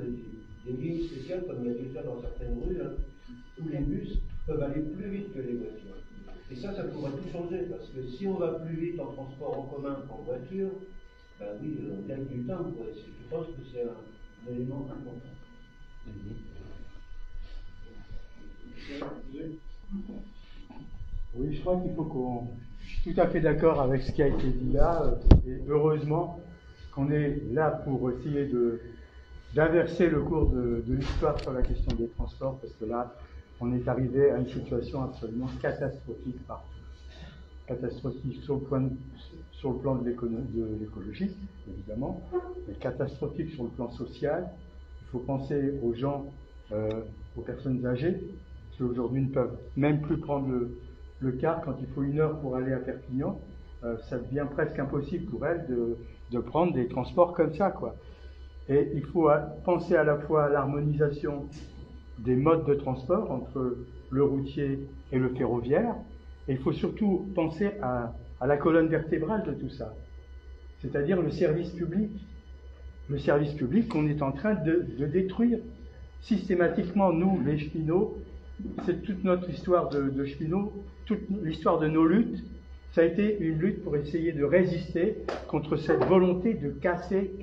des lignes spéciales, comme il y a déjà dans certaines rues, hein, où les bus peuvent aller plus vite que les voitures. Et ça pourrait tout changer, parce que si on va plus vite en transport en commun qu'en voiture, ben oui, on gagne du temps, quoi. Je pense que c'est un élément important. Oui, je crois qu'il faut qu'on... Je suis tout à fait d'accord avec ce qui a été dit là, et heureusement qu'on est là pour essayer d'inverser le cours de l'histoire sur la question des transports, parce que là, on est arrivé à une situation absolument catastrophique partout. Catastrophique sur le plan de l'écologie, évidemment, mais catastrophique sur le plan social. Il faut penser aux gens, aux personnes âgées, qui aujourd'hui ne peuvent même plus prendre le car quand il faut 1 heure pour aller à Perpignan. Ça devient presque impossible pour elles de prendre des transports comme ça, quoi. Et il faut penser à la fois à l'harmonisation des modes de transport entre le routier et le ferroviaire, et il faut surtout penser à la colonne vertébrale de tout ça, c'est-à-dire le service public. Le service public qu'on est en train de détruire systématiquement, nous, les cheminots. C'est toute notre histoire de cheminots, toute l'histoire de nos luttes. Ça a été une lutte pour essayer de résister contre cette volonté de casser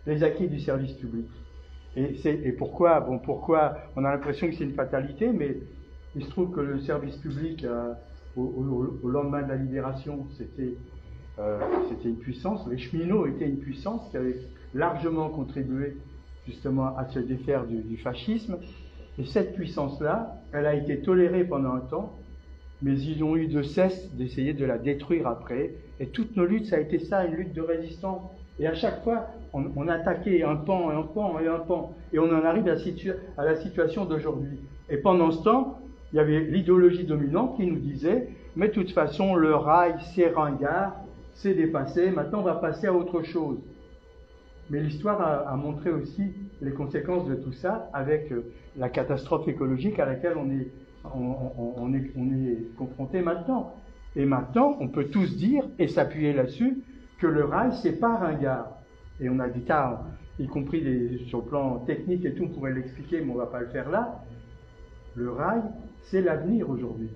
les acquis du service public. Et pourquoi on a l'impression que c'est une fatalité, mais il se trouve que le service public, au lendemain de la libération, c'était une puissance. Les cheminots étaient une puissance qui avait largement contribué justement à se défaire du fascisme. Et cette puissance-là, elle a été tolérée pendant un temps, mais ils ont eu de cesse d'essayer de la détruire après. Et toutes nos luttes, ça a été ça, une lutte de résistance. Et à chaque fois, on attaquait un pan et un pan et un pan. Et on en arrive à la situation d'aujourd'hui. Et pendant ce temps, il y avait l'idéologie dominante qui nous disait « Mais de toute façon, le rail, c'est ringard, c'est dépassé, maintenant on va passer à autre chose. » Mais l'histoire a montré aussi les conséquences de tout ça avec la catastrophe écologique à laquelle on est confronté maintenant. Et maintenant, on peut tous dire, et s'appuyer là-dessus, que le rail, c'est pas ringard. Et on a dit ça, y compris sur le plan technique et tout, on pourrait l'expliquer, mais on va pas le faire là. Le rail, c'est l'avenir aujourd'hui.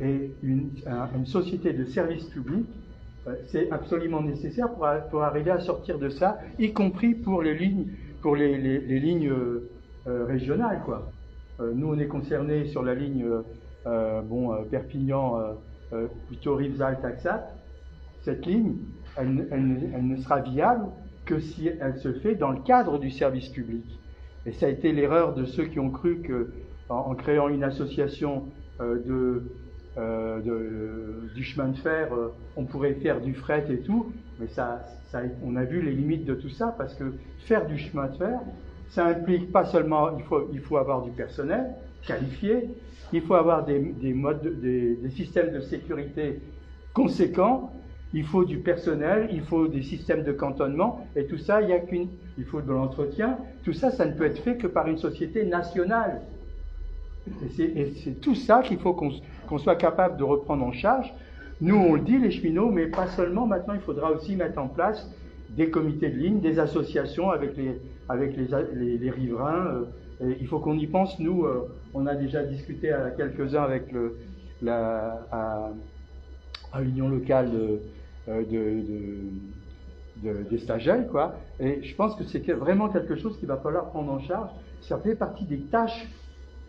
Et une société de service public C'est absolument nécessaire pour arriver à sortir de ça, y compris pour les lignes, régionales, quoi. Nous, on est concernés sur la ligne Perpignan, plutôt Rivesaltes-Axat. Cette ligne, elle ne sera viable que si elle se fait dans le cadre du service public. Et ça a été l'erreur de ceux qui ont cru que, en créant une association du chemin de fer, on pourrait faire du fret et tout, mais on a vu les limites de tout ça, parce que faire du chemin de fer, ça implique pas seulement, il faut avoir du personnel qualifié, il faut avoir des systèmes de sécurité conséquents, il faut du personnel, il faut des systèmes de cantonnement, et tout ça, il faut de l'entretien. Tout ça, ça ne peut être fait que par une société nationale. Et c'est tout ça qu'il faut qu'on soit capable de reprendre en charge. Nous, on le dit, les cheminots, mais pas seulement. Maintenant, il faudra aussi mettre en place des comités de ligne, des associations avec les riverains. Et il faut qu'on y pense. Nous, on a déjà discuté à quelques-uns avec à l'union locale des stagiaires, quoi. Et je pense que c'est vraiment quelque chose qu'il va falloir prendre en charge. Ça fait partie des tâches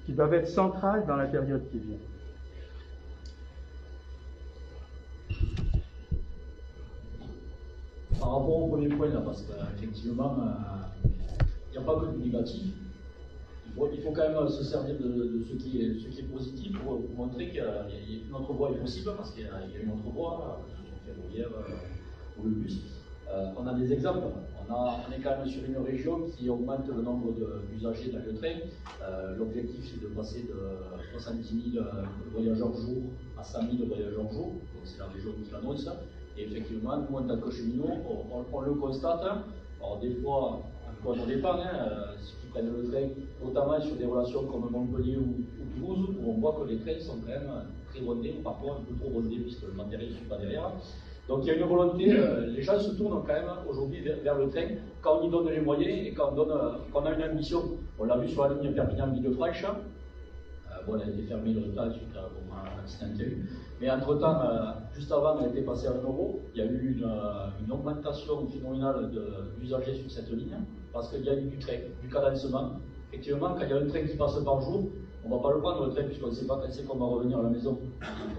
qui doivent être centrales dans la période qui vient. Par rapport au premier point, là, parce qu'effectivement, il n'y a pas que du négatif. Il faut quand même se servir de ce qui est positif pour montrer qu'une autre voie est possible, parce qu'il y a une autre voie, le ferroviaire ou le bus. On a des exemples. On est quand même sur une région qui augmente le nombre d'usagers dans le train. L'objectif, c'est de passer de 70 000 voyageurs jour à 100 000 voyageurs jour. Donc c'est la région qui l'annonce. Et effectivement, nous, en tant que cheminots, on le constate. Alors des fois, on dépend, ceux qui prennent le train, notamment sur des relations comme Montpellier ou Toulouse, où on voit que les trains sont quand même très bondés, parfois un peu trop bondés, puisque le matériel ne suit pas derrière. Donc il y a une volonté, les gens se tournent quand même aujourd'hui vers le train quand on y donne les moyens et quand on a une ambition. On l'a vu sur la ligne Perpignan-Villefranche. Elle a été fermée le temps suite à un accident qu'il y a eu. Mais entre-temps, juste avant, elle a été passée à 1 euro. Il y a eu une augmentation phénoménale d'usagers sur cette ligne parce qu'il y a eu du train, du cadencement. Effectivement, quand il y a un train qui passe par jour, on ne va pas le prendre le train puisqu'on ne sait pas quand c'est qu'on va revenir à la maison.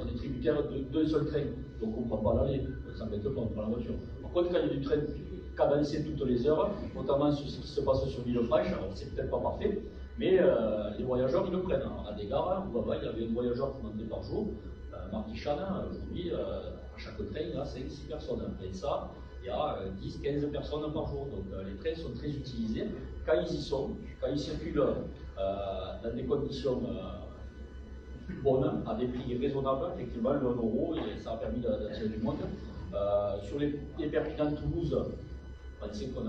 On est tributaire d'un seul train, donc on ne prend pas l'aller. Ça ne m'embête pas, on prend la voiture. Par contre, quand il y a du train cadencé toutes les heures, notamment sur ce qui se passe sur Villefranche, alors c'est peut-être pas parfait, mais les voyageurs, ils le prennent. On a des gares où il y avait un voyageur qui montait par jour. Marquichane, aujourd'hui, à chaque train, il y a 5-6 personnes. Et ça, il y a 10-15 personnes par jour. Donc les trains sont très utilisés. Quand ils y sont, quand ils circulent dans des conditions bonnes, à des prix raisonnables, effectivement, le 1 euro, ça a permis d'attirer du monde. Sur les Perpignan-Toulouse, on sait qu'on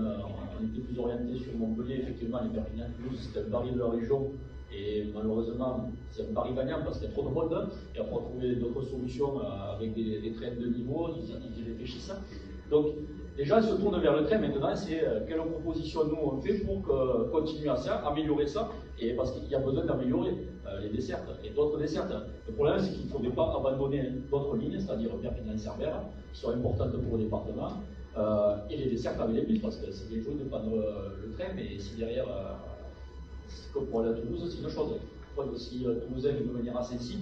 était plus orienté sur Montpellier. Effectivement, les Perpignan-Toulouse, c'était un pari de la région. Et malheureusement, c'est un pari gagnant parce qu'il y a trop de monde. Et après, trouver d'autres solutions avec des trains de niveau, ils y réfléchissent. Donc, les gens se tournent vers le train. Maintenant, c'est quelle proposition nous on fait pour continuer à ça, améliorer ça. Et parce qu'il y a besoin d'améliorer les dessertes et d'autres dessertes. Le problème, c'est qu'il ne faudrait pas abandonner d'autres lignes, c'est-à-dire Perpignan-Cerbère, qui sont importantes pour le département, et les dessertes avec les bus, parce que c'est bien joué de prendre le train, mais si derrière. Comme pour aller à Toulouse, c'est une chose. Si Toulousain veut venir à Saint-Cy,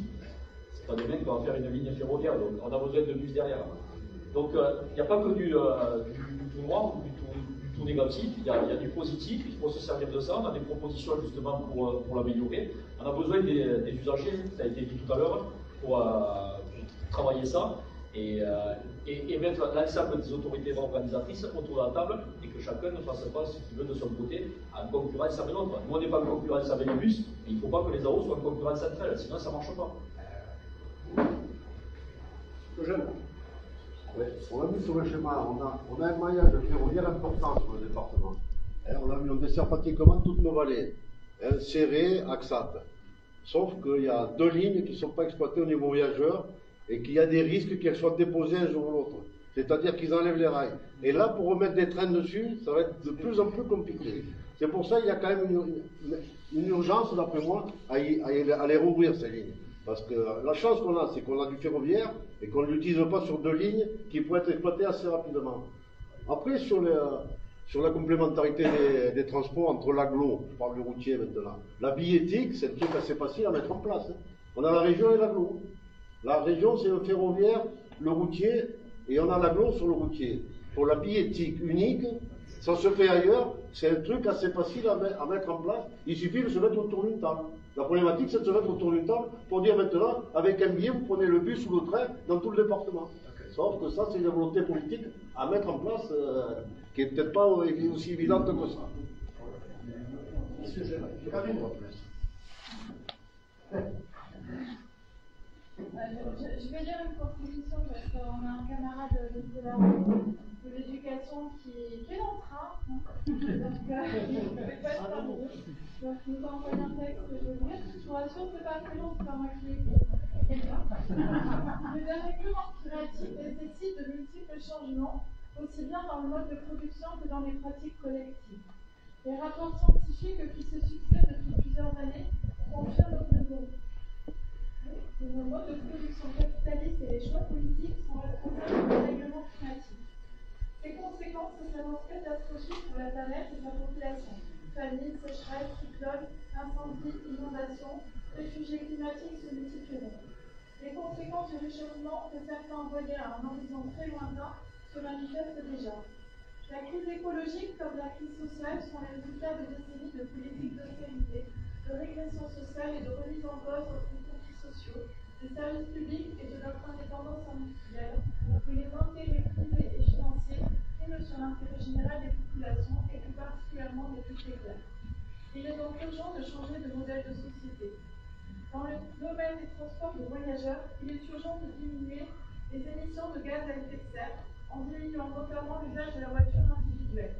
c'est pas demain qu'on va faire une ligne ferroviaire, donc on a besoin de bus derrière. Donc il n'y a pas que du tout noir ou du tout négatif, il y a du positif, il faut se servir de ça. On a des propositions justement pour l'améliorer. On a besoin des usagers, ça a été dit tout à l'heure, pour travailler ça. Et mettre l'ensemble des autorités organisatrices autour de la table et que chacun ne fasse pas ce qu'il veut de son côté en concurrence avec l'autre. Nous, on n'est pas en concurrence avec les bus, mais il ne faut pas que les AO soient en concurrence entre elles, sinon ça ne marche pas. Ouais, on l'a vu sur le schéma, on a un maillage ferroviaire important sur le département. On dessert pratiquement toutes nos vallées. Serré, Axat. Sauf qu'il y a 2 lignes qui ne sont pas exploitées au niveau voyageurs et qu'il y a des risques qu'elles soient déposées un jour ou l'autre. C'est-à-dire qu'ils enlèvent les rails. Et là, pour remettre des trains dessus, ça va être de plus en plus compliqué. C'est pour ça qu'il y a quand même une urgence, d'après moi, à les rouvrir, ces lignes. Parce que la chance qu'on a, c'est qu'on a du ferroviaire, et qu'on ne l'utilise pas sur 2 lignes qui pourraient être exploitées assez rapidement. Après, sur la complémentarité des transports entre l'agglo, je parle du routier maintenant, la billettique, c'est un truc assez facile à mettre en place. Hein. On a la région et l'agglo. La région, c'est le ferroviaire, le routier, et on a l'agglo sur le routier. Pour la billettique unique, ça se fait ailleurs, c'est un truc assez facile à mettre en place. Il suffit de se mettre autour d'une table. La problématique, c'est de se mettre autour d'une table pour dire maintenant, avec un billet, vous prenez le bus ou le train dans tout le département. Sauf que ça, c'est une volonté politique à mettre en place qui n'est peut-être pas aussi évidente que ça. Je vais lire une proposition parce qu'on a un camarade de l'éducation qui est dans le train, hein. Donc il ne peut pas être parmi nous. Donc il nous a envoyé un texte que je vais lire. Je vous rassure, c'est pas très long, c'est pas moi qui l'ai écrit. Le dérèglement climatique nécessite de multiples changements, aussi bien dans le mode de production que dans les pratiques collectives. Les rapports scientifiques qui se succèdent depuis plusieurs années confirment que nos modes de production capitalistes et les choix politiques sont responsables du dérèglement climatique. Ces conséquences s'annoncent catastrophiques pour la planète et sa population. Famine, sécheresse, cyclones, incendies, inondations, réfugiés climatiques se multiplieront. Les conséquences du réchauffement que certains voyaient à un horizon très lointain se manifestent déjà. La crise écologique comme la crise sociale sont les résultats de décennies de politiques d'austérité, de régression sociale et de remise en cause des conflits sociaux, des services publics et de notre indépendance industrielle, où les intérêts privés et financiers priment sur l'intérêt général des populations et plus particulièrement des plus précaires. Il est donc urgent de changer de modèle de société. Dans le domaine des transports de voyageurs, il est urgent de diminuer les émissions de gaz à effet de serre en diminuant notamment l'usage de la voiture individuelle.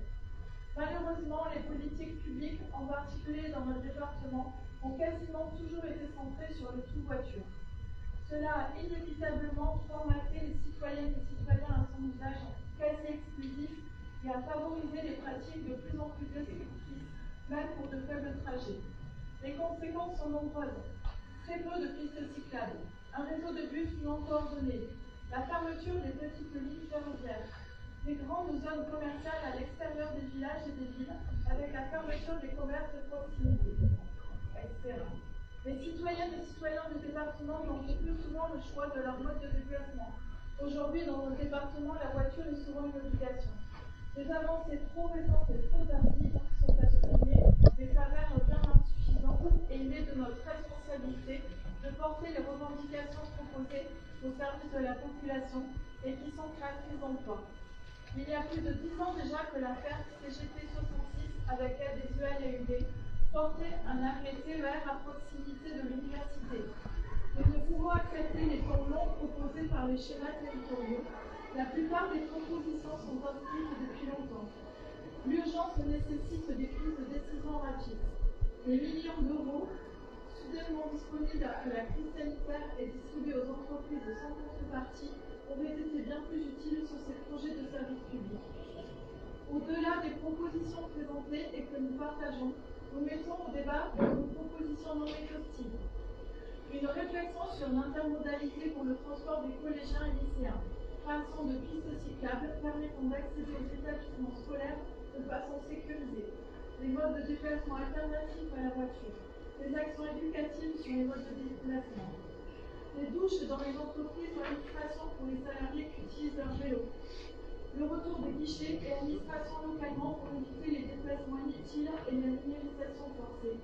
Malheureusement, les politiques publiques, en particulier dans notre département, ont quasiment toujours été centrées sur le tout-voiture. Cela a inévitablement formaté les citoyennes et citoyens à son usage quasi exclusif et a favorisé les pratiques de plus en plus destructrices, même pour de faibles trajets. Les conséquences sont nombreuses. Très peu de pistes cyclables, un réseau de bus non coordonné, la fermeture des petites lignes ferroviaires, des grandes zones commerciales à l'extérieur des villages et des villes, avec la fermeture des commerces de proximité, etc. Les citoyennes et citoyens du département n'ont plus souvent le choix de leur mode de déplacement. Aujourd'hui, dans nos départements, la voiture est souvent une obligation. Les avancées trop récentes et trop tardives sont à souligner, mais s'avèrent bien insuffisantes, et il est de notre responsabilité de porter les revendications proposées au service de la population et qui sont créatrices d'emplois. Il y a plus de 10 ans déjà que l'affaire CGT 66, avec l'aide des ULAUD, portait un arrêt TER à proximité de l'université. Nous ne pouvons accepter les temps longs proposés par les schémas territoriaux. La plupart des propositions sont inscrites depuis longtemps. L'urgence nécessite des prises de décision rapides. Les millions d'euros soudainement disponibles après la crise sanitaire et distribués aux entreprises sans contrepartie auraient été bien plus utiles sur ces projets de service public. Au-delà des propositions présentées et que nous partageons, nous mettons au débat une proposition non exhaustive. Une réflexion sur l'intermodalité pour le transport des collégiens et lycéens, création de pistes cyclables permettant d'accéder aux établissements scolaires de façon sécurisée, les modes de déplacement alternatifs à la voiture, les actions éducatives sur les modes de déplacement, les douches dans les entreprises ou administrations pour les salariés qui utilisent leur vélo, le retour des guichets et administrations localement pour éviter les déplacements inutiles et la numérisation forcée.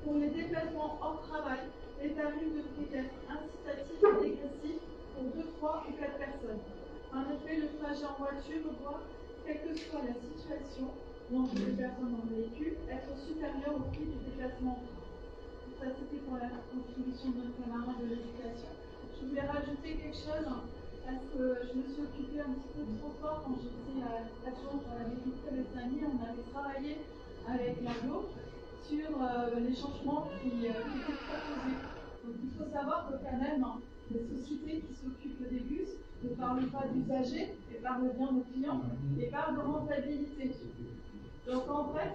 Pour les déplacements hors travail, les tarifs devraient être incitatifs et dégressifs pour 2, 3 ou 4 personnes. En effet, le trajet en voiture doit, quelle que soit la situation, nombre de personnes en véhicule, être supérieur au prix du déplacement en train. Ça, c'était pour la contribution de notre camarade de l'éducation. Je voulais rajouter quelque chose, parce que je me suis occupée un petit peu de transport quand j'étais adjointe à l'agriculture et Samy. On avait travaillé avec l'AGLO sur les changements qui étaient proposés. Donc il faut savoir que quand même, les sociétés qui s'occupent des bus ne parlent pas d'usagers, mais parlent bien de clients et parlent de rentabilité. Donc en fait,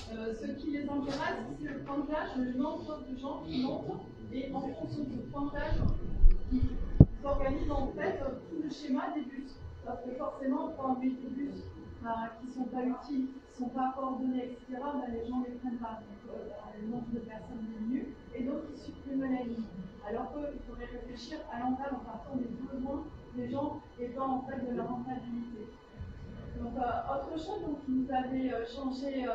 ce qui les intéresse, c'est le pointage, le nombre de gens qui montent, et en fonction du pointage, ils s'organise en fait tout le schéma des bus. Parce que forcément, on peut enlever des bus qui ne sont pas utiles, qui ne sont pas coordonnés, etc., les gens ne les prennent pas. Donc, le nombre de personnes diminue, et donc ils suppriment la ligne. Alors qu'il faudrait réfléchir à long terme en partant des besoins des gens et pas en fait de la rentabilité. Donc, autre chose, donc, vous avez changé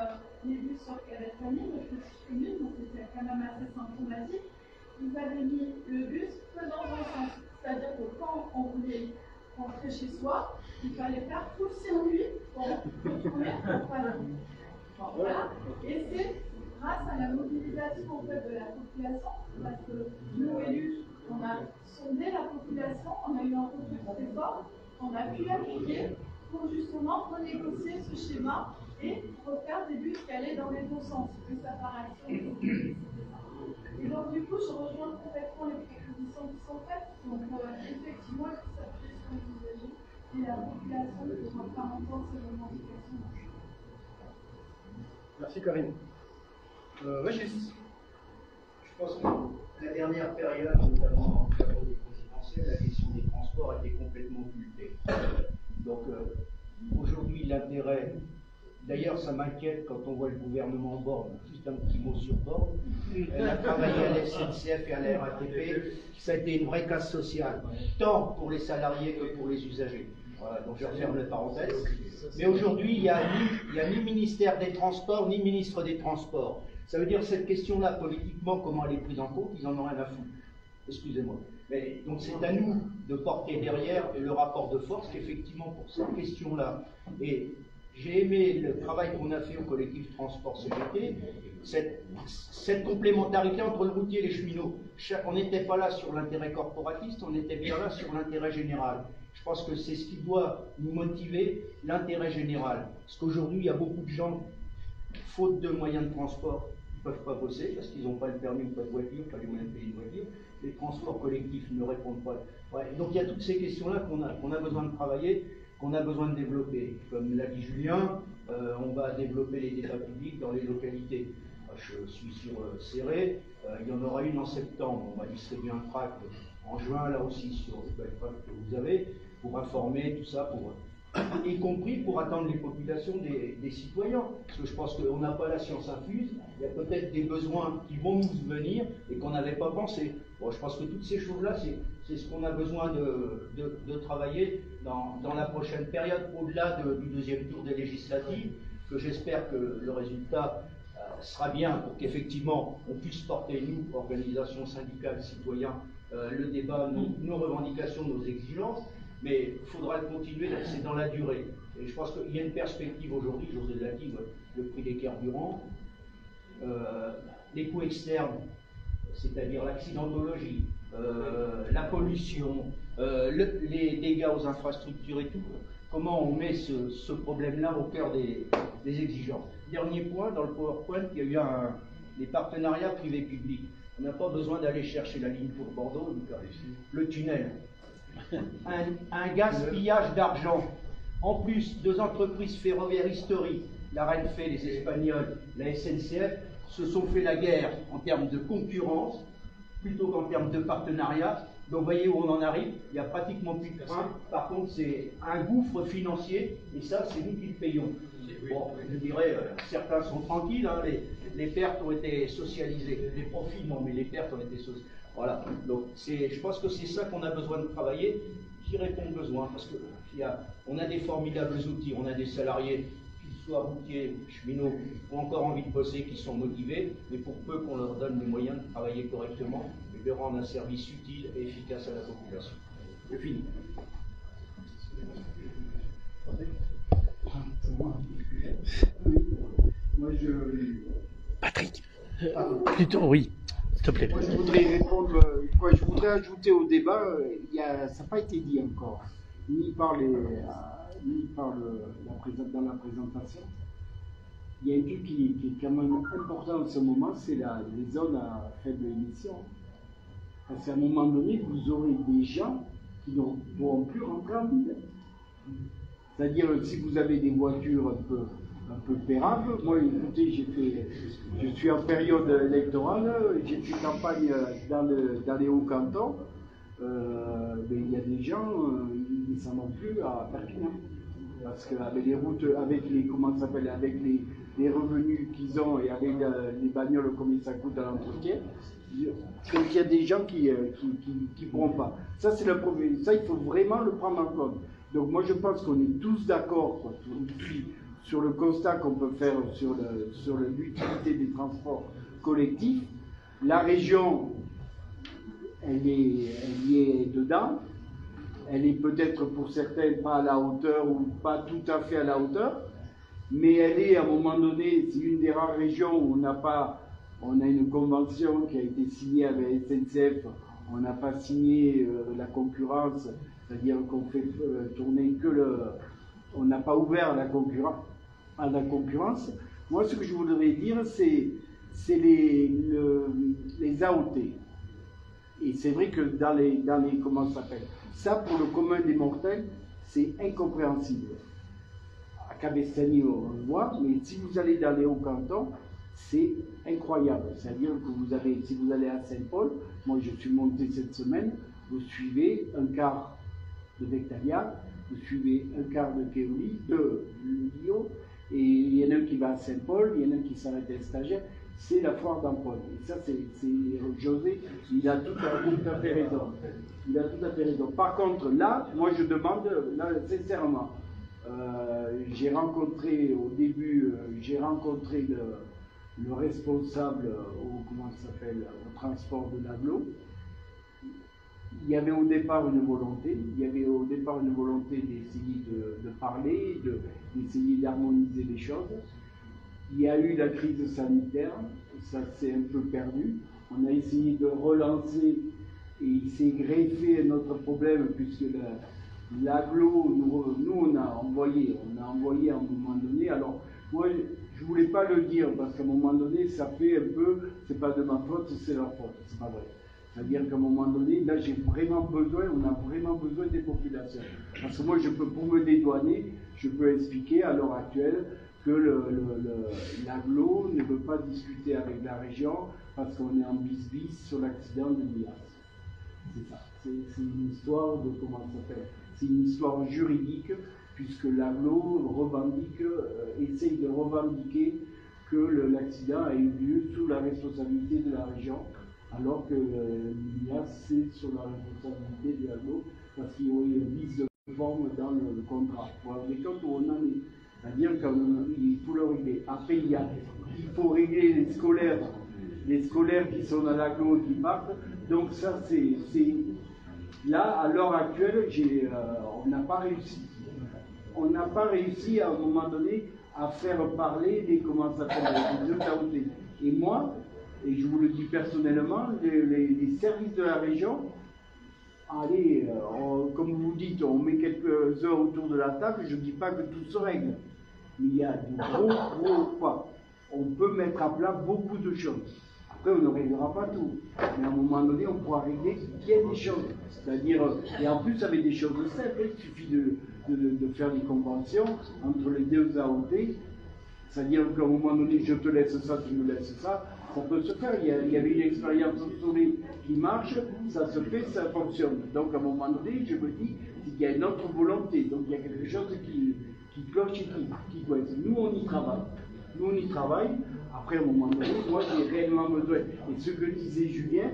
les bus sur Cadet-Famille, le petite commune, donc c'était quand même assez symptomatique. Vous avez mis le bus que dans un sens, c'est-à-dire que quand on voulait rentrer chez soi, il fallait faire tout le circuit pour retourner en famille. Voilà. Et c'est grâce à la mobilisation en fait, de la population, parce que nous, élus, on a sondé la population, on a eu un retour très fort, on a pu appliquer pour justement renégocier ce schéma et refaire des bus qui allaient dans les deux sens, plus séparation, etc. Et donc, du coup, je rejoins complètement les propositions qui sont faites. Donc, effectivement, il faut s'appuyer sur les usagers et la population pour faire entendre ces revendications. Merci, Karine. Régis. Je pense que la dernière période, notamment dans le cadre des présidentielles, la question des transports a été complètement occultée. Donc, aujourd'hui, l'intérêt. D'ailleurs, ça m'inquiète quand on voit le gouvernement Borne, juste un petit mot sur Borne. Elle a travaillé à la SNCF et à la RATP, ça a été une vraie casse sociale, tant pour les salariés que pour les usagers. Voilà, donc je referme la parenthèse. Mais aujourd'hui, il n'y a ni ministère des Transports, ni ministre des Transports. Ça veut dire cette question-là, politiquement, comment elle est prise en compte, ils en ont rien à foutre. Excusez-moi. Mais, donc c'est à nous de porter derrière le rapport de force qu'effectivement, pour cette question-là, et j'ai aimé le travail qu'on a fait au collectif Transport CGT, cette complémentarité entre le routier et les cheminots. On n'était pas là sur l'intérêt corporatiste, on était bien là sur l'intérêt général. Je pense que c'est ce qui doit nous motiver, l'intérêt général. Parce qu'aujourd'hui, il y a beaucoup de gens, faute de moyens de transport, ne peuvent pas bosser parce qu'ils n'ont pas le permis ou pas de voiture, pas les moyens de payer une voiture. Les transports collectifs ne répondent pas. Ouais, donc il y a toutes ces questions-là qu'on a besoin de travailler, qu'on a besoin de développer. Comme l'a dit Julien, on va développer les débats publics dans les localités. Je suis sur Serré, il y en aura une en septembre, on va distribuer un tract en juin, là aussi, sur le tract que vous avez, pour informer, tout ça, y compris pour attendre les populations des citoyens. Parce que je pense qu'on n'a pas la science infuse, il y a peut-être des besoins qui vont nous venir et qu'on n'avait pas pensé. Bon, je pense que toutes ces choses-là, c'est ce qu'on a besoin de travailler dans la prochaine période, au-delà du deuxième tour des législatives, que j'espère que le résultat sera bien pour qu'effectivement on puisse porter, nous, organisations syndicales, citoyens, le débat, nos revendications, nos exigences, mais il faudra le continuer, c'est dans la durée. Et je pense qu'il y a une perspective aujourd'hui, José l'a dit, le prix des carburants, les coûts externes, c'est-à-dire l'accidentologie, la pollution, les dégâts aux infrastructures et tout. Comment on met ce problème-là au cœur des exigences. Dernier point, dans le PowerPoint, il y a eu les partenariats privés-publics. On n'a pas besoin d'aller chercher la ligne pour Bordeaux, le tunnel. Un gaspillage d'argent. En plus, deux entreprises ferroviaires historiques, la Renfe, les Espagnols, la SNCF, se sont fait la guerre en termes de concurrence, plutôt qu'en termes de partenariat. Donc vous voyez où on en arrive, il n'y a pratiquement plus de train. Par contre, c'est un gouffre financier, et ça, c'est nous qui le payons. Bon, je dirais, certains sont tranquilles, hein, les pertes ont été socialisées. Les profits, non, mais les pertes ont été socialisées. Voilà, donc je pense que c'est ça qu'on a besoin de travailler, qui répond aux besoins, parce qu'on a des formidables outils, on a des salariés, qu'ils soient routiers, cheminots, qui ont encore envie de bosser, qui sont motivés, mais pour peu qu'on leur donne les moyens de travailler correctement et de rendre un service utile et efficace à la population. C'est fini. Moi, Patrick, plutôt, oui, s'il te plaît. Moi, je voudrais répondre, je voudrais ajouter au débat, ça n'a pas été dit encore, ni par dans la présentation. Il y a un truc qui est quand même important en ce moment, c'est les zones à faible émission. Parce qu'à un moment donné, vous aurez des gens qui ne pourront plus rentrer en ville. C'est-à-dire, si vous avez des voitures un peu pérables, moi, écoutez, je suis en période électorale, j'ai fait campagne dans les Hauts-Cantons. mais il y a des gens, ils ne s'en vont plus à Perpignan. Parce qu'avec les routes, avec les, comment ça s'appelle, avec les revenus qu'ils ont et avec les bagnoles, combien ça coûte à l'entretien, donc il y a des gens qui ne pourront pas. Ça, c'est le premier. Ça, il faut vraiment le prendre en compte. Donc moi, je pense qu'on est tous d'accord sur le constat qu'on peut faire sur l'utilité des transports collectifs. La région, elle y est dedans. Elle est peut-être pour certains pas à la hauteur ou pas tout à fait à la hauteur, mais elle est à un moment donné, c'est une des rares régions où on a une convention qui a été signée avec SNCF, on n'a pas signé la concurrence, c'est-à-dire qu'on fait tourner on n'a pas ouvert à la concurrence. Moi, ce que je voudrais dire, c'est les AOT. Et c'est vrai que dans les comment ça s'appelle, ça pour le commun des mortels, c'est incompréhensible. À Cabestany, on le voit, mais si vous allez dans les Hauts-Cantons, c'est incroyable. C'est-à-dire que si vous allez à Saint-Paul, moi je suis monté cette semaine, vous suivez un quart de Vectalia, vous suivez un quart de Keoli, de Lyon, et il y en a un qui va à Saint-Paul, il y en a un qui s'arrête à Stagiaire. C'est la foire d'Ampoule. Et ça, c'est José, il a tout à fait raison. Il a tout à fait raison. Par contre, là, moi je demande, là, sincèrement, j'ai rencontré au début, le responsable au transport de l'Aglo. Il y avait au départ une volonté, d'essayer de parler, d'essayer d'harmoniser les choses. Il y a eu la crise sanitaire, ça s'est un peu perdu. On a essayé de relancer et il s'est greffé notre problème puisque l'aglo, nous on a envoyé à un moment donné. Alors moi je voulais pas le dire parce qu'à un moment donné ça fait un peu, c'est pas de ma faute, c'est leur faute, c'est pas vrai. C'est-à-dire qu'à un moment donné, là on a vraiment besoin des populations. Parce que moi pour me dédouaner, je peux expliquer à l'heure actuelle que l'aglo ne veut pas discuter avec la région parce qu'on est en bis-bis sur l'accident de Mias. C'est ça. C'est une histoire de comment ça s'appelle. C'est une histoire juridique puisque l'aglo essaye de revendiquer que l'accident a eu lieu sous la responsabilité de la région, alors que Mias c'est sur la responsabilité de l'aglo parce qu'il y aurait une vice de forme dans le contrat. Voilà, mais quand on en est. C'est-à-dire qu'il faut le régler. Après, il faut régler les scolaires qui sont dans l'aglo et qui partent. Donc ça, c'est là, à l'heure actuelle, on n'a pas réussi. On n'a pas réussi à un moment donné à faire parler les deux AOT. Et moi, et je vous le dis personnellement, les services de la région, allez, comme vous dites, on met quelques heures autour de la table, je ne dis pas que tout se règle. Mais il y a de gros pas. On peut mettre à plat beaucoup de choses. Après, on ne réglera pas tout. Mais à un moment donné, on pourra régler bien des choses. C'est-à-dire, et en plus, avec des choses simples, il suffit de faire des conventions entre les deux AOT. C'est-à-dire qu'à un moment donné, je te laisse ça, tu me laisses ça. Ça peut se faire. Il y avait une expérience au soleil qui marche, ça se fait, ça fonctionne. Donc à un moment donné, je me dis qu'il y a une autre volonté. Donc il y a quelque chose qui cloche et qui coince. Nous, on y travaille. Après, à un moment donné, moi, j'ai réellement besoin. Et ce que disait Julien,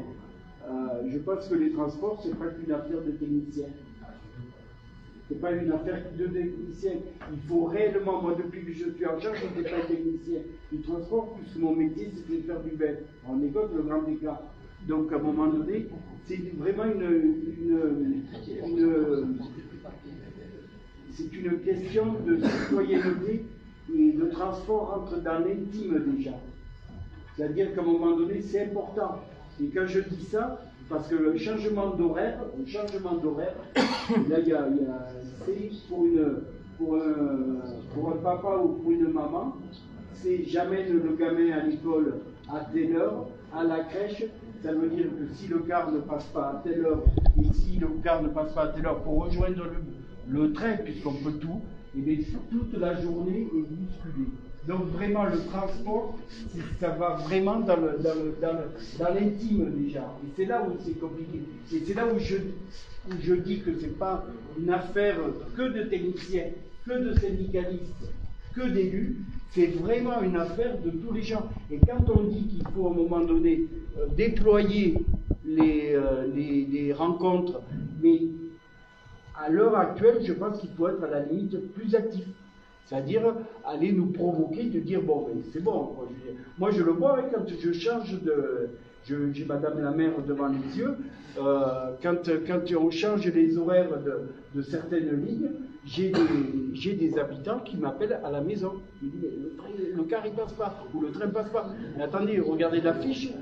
je pense que les transports, ce n'est pas qu'une affaire de techniciens. Ce n'est pas une affaire de technicien. Il faut réellement, moi depuis que je suis en charge, je n'étais pas technicien du transport, puisque mon métier c'était de faire du bête. On est comme le grand écart. Donc à un moment donné, c'est vraiment c'est une question de citoyenneté et de transport rentre dans l'intime déjà. C'est-à-dire qu'à un moment donné, c'est important. Et quand je dis ça, parce que le changement d'horaire, là c'est pour un papa ou pour une maman, c'est j'amène le gamin à l'école à telle heure, à la crèche, ça veut dire que si le car ne passe pas à telle heure, et si le car ne passe pas à telle heure pour rejoindre le train, puisqu'on peut tout, et bien toute la journée est bousculée. Donc vraiment le transport, ça va vraiment dans l'intime déjà. Et c'est là où c'est compliqué. Et c'est là où je dis que c'est pas une affaire que de techniciens, que de syndicalistes, que d'élus. C'est vraiment une affaire de tous les gens. Et quand on dit qu'il faut à un moment donné déployer les rencontres, mais à l'heure actuelle, je pense qu'il faut être à la limite plus actif. C'est-à-dire aller nous provoquer, de dire bon, ben, c'est bon. Moi, je le vois quand je change de. J'ai Madame la maire devant les yeux. Quand on change les horaires de certaines lignes, j'ai des habitants qui m'appellent à la maison. Ils disent mais le car il passe pas, ou le train passe pas. Mais attendez, regardez l'affiche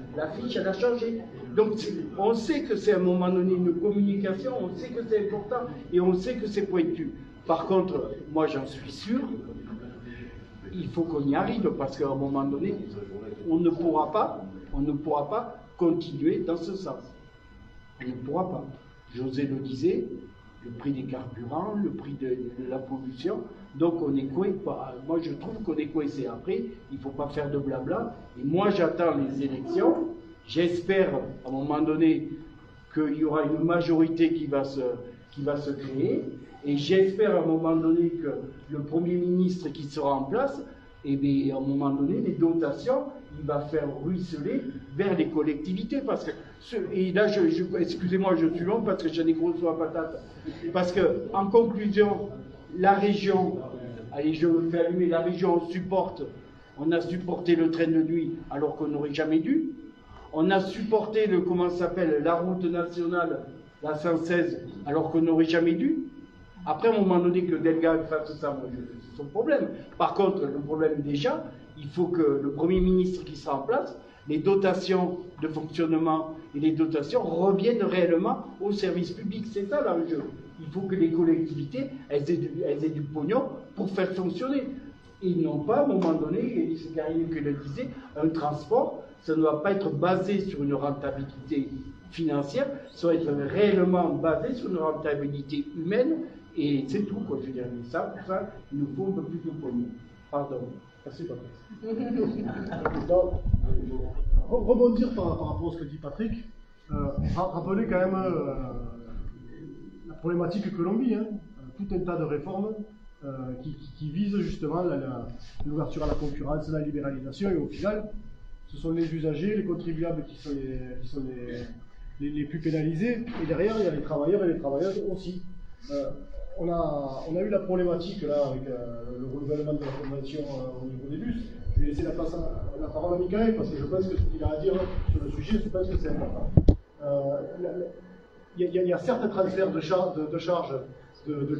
elle a changé. Donc on sait que c'est à un moment donné une communication, on sait que c'est important et on sait que c'est pointu. Par contre, moi j'en suis sûr, il faut qu'on y arrive parce qu'à un moment donné, on ne pourra pas continuer dans ce sens. On ne pourra pas. José le disait, le prix des carburants, le prix de la pollution, donc on est coincé. Moi je trouve qu'on est coincé. Après, il ne faut pas faire de blabla. Et moi j'attends les élections. J'espère à un moment donné qu'il y aura une majorité qui va se créer. Et j'espère à un moment donné que le Premier ministre qui sera en place, et bien, à un moment donné, les dotations, il va faire ruisseler vers les collectivités. Parce que, et là, excusez-moi, je suis long parce que j'en ai gros sur la patate. Parce que, en conclusion, la région, allez, je me fais allumer, la région on a supporté le train de nuit alors qu'on n'aurait jamais dû. On a supporté la route nationale, la 116, alors qu'on n'aurait jamais dû. Après, à un moment donné, que Delga fasse ça, c'est son problème. Par contre, le problème déjà, il faut que le Premier ministre qui sera en place, les dotations de fonctionnement et les dotations reviennent réellement au service public. C'est ça l'enjeu. Il faut que les collectivités, elles aient du pognon pour faire fonctionner. Ils n'ont pas, à un moment donné, et c'est Karine qui le disait, un transport, ça ne doit pas être basé sur une rentabilité financière, ça doit être réellement basé sur une rentabilité humaine. Et c'est tout, quoi, je veux dire. Mais ça, pour ça, il nous faut un peu plus de pognon. Pardon. Merci, Patrick. Donc, rebondir par rapport à ce que dit Patrick, rappeler quand même la problématique que l'on vit, hein. Tout un tas de réformes qui visent justement l'ouverture à la concurrence, la libéralisation, et au final, ce sont les usagers, les contribuables qui sont les plus pénalisés, et derrière, il y a les travailleurs et les travailleuses aussi. On a eu la problématique là avec le renouvellement de la convention au niveau des bus. Je vais laisser la parole à Michael parce que je pense que ce qu'il a à dire sur le sujet, je pense que c'est important. Il y a certes un transfert de charges de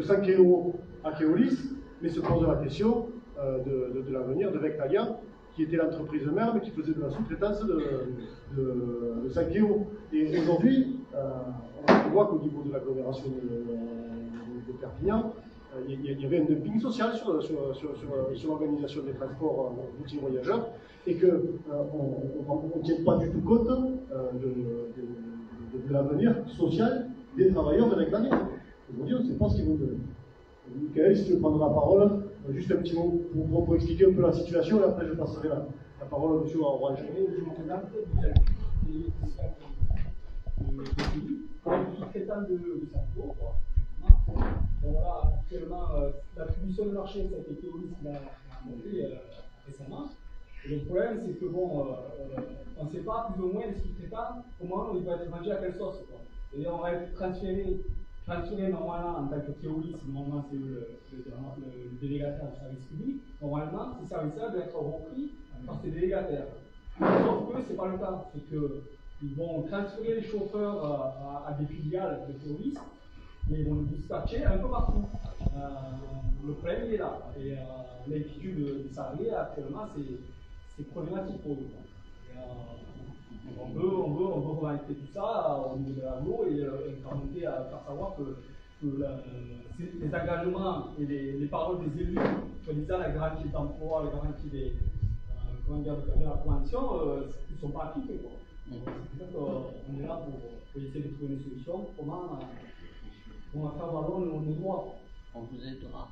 5 kg à Keolis, mais se pose la question de l'avenir de Vectalia, qui était l'entreprise mère, mais qui faisait de la sous-traitance de 5 kg. Et aujourd'hui, on voit qu'au niveau de l'agglomération de Perpignan, il y avait un dumping social sur l'organisation des transports routiers voyageurs, et qu'on ne tient pas du tout compte de l'avenir social des travailleurs de l'Agglanie. Aujourd'hui, on ne sait pas ce qu'ils vont devenir. Michael, si tu veux prendre la parole, juste un petit mot pour expliquer un peu la situation, et après je passerai la parole à M. Orange. Je suis traitant de Santo. Donc voilà, actuellement, la pollution de marché, ça a été Keolis qui l'a monté récemment. Et le problème, c'est que bon, on ne sait pas plus ou moins les sous-traitants comment il va être mangé à quelle sauce. Quoi. Et on va être transféré normalement en tant que Keolis, normalement c'est le délégataire du service public. Normalement, ces services-là doivent être repris par ces délégataires. Sauf que ce n'est pas le cas. C'est qu'ils vont transférer les chauffeurs à des filiales de Keolis et ils vont les dispatcher un peu partout. Le problème il est là. Et l'inquiétude des salariés actuellement, c'est problématique pour eux. On veut revaliter tout ça au niveau de l'aglo et faire savoir que les engagements et les paroles des élus, soi-disant la garantie d'emploi, la garantie de la convention, ne sont pas appliquées. C'est pour ça qu'on est là pour essayer de trouver une solution. Comment on va faire valoir nos droits. On vous aidera.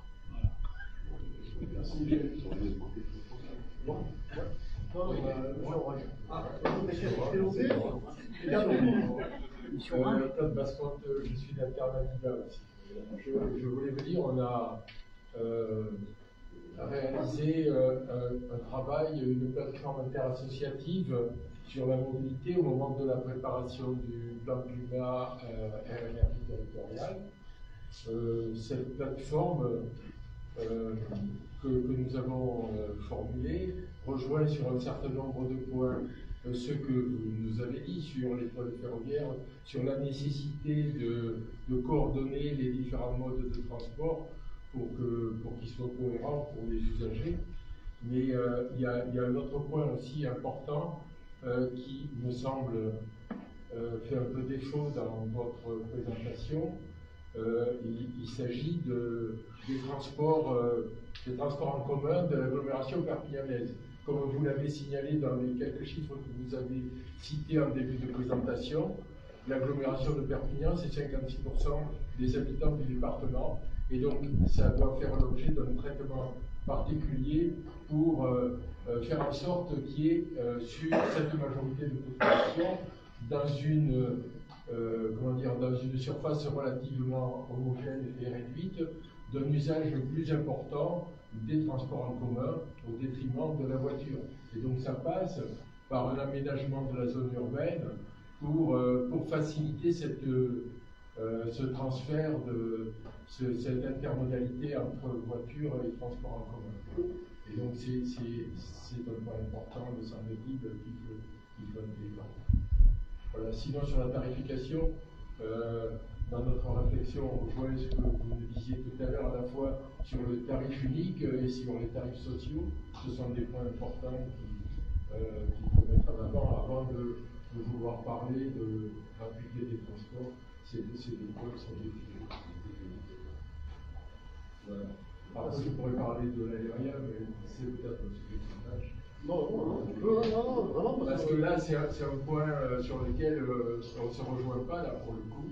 Merci. Bon. Tom Bascotte, je suis d'Alternativa aussi. Je voulais vous dire, on a réalisé un travail, une plateforme interassociative sur la mobilité au moment de la préparation du plan climat air énergie territoriale. Cette plateforme que nous avons formulée rejoint sur un certain nombre de points ce que vous nous avez dit sur les pôles ferroviaires, sur la nécessité de coordonner les différents modes de transport pour qu'ils soient cohérents pour les usagers. Mais il y a un autre point aussi important qui me semble fait un peu défaut dans votre présentation. Il s'agit des transports en commun de l'agglomération perpignanaise. Comme vous l'avez signalé dans les quelques chiffres que vous avez cités en début de présentation, l'agglomération de Perpignan, c'est 56% des habitants du département, et donc ça doit faire l'objet d'un traitement particulier pour faire en sorte qu'il y ait sur cette majorité de population dans une surface relativement homogène et réduite, d'un usage plus important des transports en commun au détriment de la voiture. Et donc ça passe par un aménagement de la zone urbaine pour faciliter ce transfert cette intermodalité entre voiture et transport en commun. Et donc c'est un point important, me semble-t-il, qu'il faut intégrer. Voilà. Sinon, sur la tarification, dans notre réflexion, on rejoint ce que vous nous disiez tout à l'heure, à la fois sur le tarif unique et sur les tarifs sociaux. Ce sont des points importants qu'il faut mettre en avant de vouloir parler de gratuité des transports. C'est des points qui sont définis. Voilà. Après, je pourrais parler de l'aérien, mais c'est peut-être un sujet de tâche. Non, parce que là, c'est un point sur lequel on ne se rejoint pas, là, pour le coup.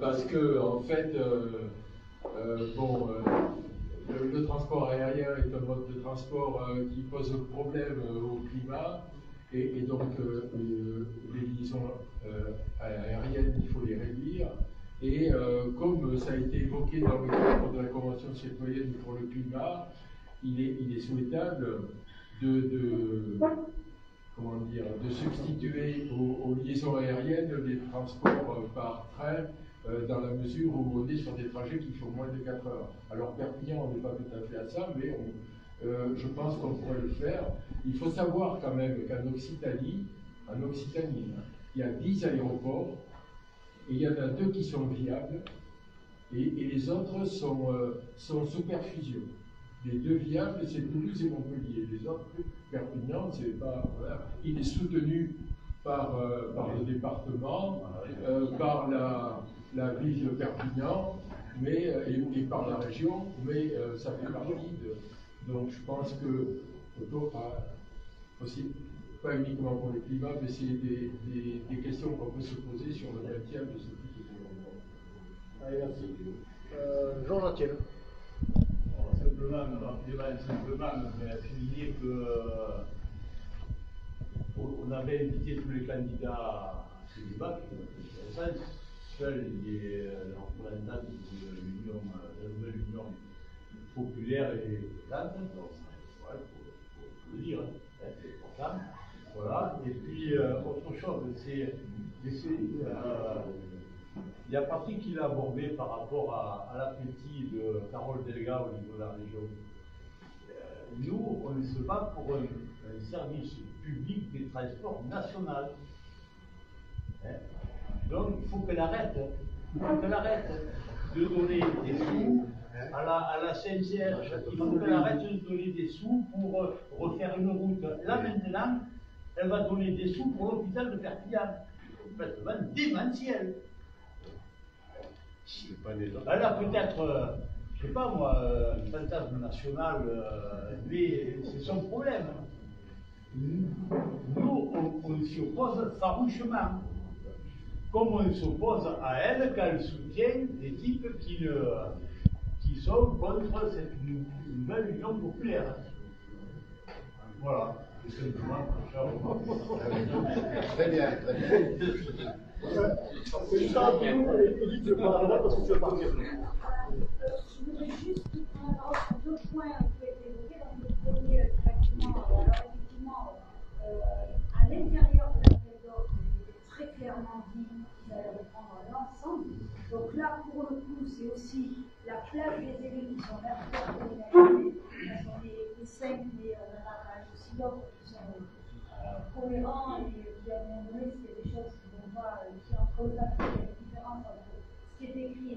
Parce que, en fait, le transport aérien est un mode de transport qui pose problème au climat, et donc les liaisons aériennes, il faut les réduire. Et comme ça a été évoqué dans le cadre de la Convention citoyenne pour le climat, il est souhaitable de substituer aux liaisons aériennes les transports par train dans la mesure où on est sur des trajets qui font moins de 4 heures. Alors Perpignan, on n'est pas tout à fait à ça, mais je pense qu'on pourrait le faire. Il faut savoir quand même qu'en Occitanie, il y a 10 aéroports et il y en a 2 qui sont viables et les autres sont sous perfusion. Les 2 viables, c'est Toulouse et Montpellier. Les autres, Perpignan, c'est pas. Voilà. Il est soutenu par le département, par la ville de Perpignan, et par la région, mais ça fait partie de. Donc je pense que aussi, pas uniquement pour le climat, mais c'est des questions qu'on peut se poser sur le maintien de ce type de développement. Allez, merci. Jean Latiel. Simplement, souligner que on avait invité tous les candidats à ce débat, qui est intéressant. Seuls les représentants de la nouvelle Union populaire et présente, donc voilà, il faut le dire, c'est important. Voilà. Et puis, autre chose, c'est il y a Patrick qui l'a abordé par rapport à l'appétit de Carole Delga au niveau de la région. Nous, on se bat pour un service public des transports national. Donc, il faut qu'elle arrête. De donner des sous à la CNCR. Il faut qu'elle arrête de donner des sous pour refaire une route. Là, maintenant, elle va donner des sous pour l'hôpital de Perpignan. Complètement démentiel. Elle a peut-être, je ne sais pas moi, un fantasme national, mais c'est son problème. Nous, on s'y oppose farouchement. Comme on s'oppose à elle quand elle soutient des types qui qui sont contre cette nouvelle union populaire. Voilà. C'est simplement pour faire remarquer. Très bien, très bien. C'est juste un peu Edith, je parle là parce que c'est pas bien. Je voudrais juste prendre la parole sur deux points qui ont été évoqués. Donc, le premier, effectivement, à l'intérieur de l'appel d'offres, il était très clairement dit qu'ils allaient reprendre l'ensemble. Donc là, pour le coup, c'est aussi la place des élus qui sont vertueux de l'égalité. Ce sont les 5, mais on a aussi d'autres qui sont cohérents et qui, à un moment donné, s'il y a des choses qui vont pas, qui entre eux, il y a une différence entre ce qui est écrit et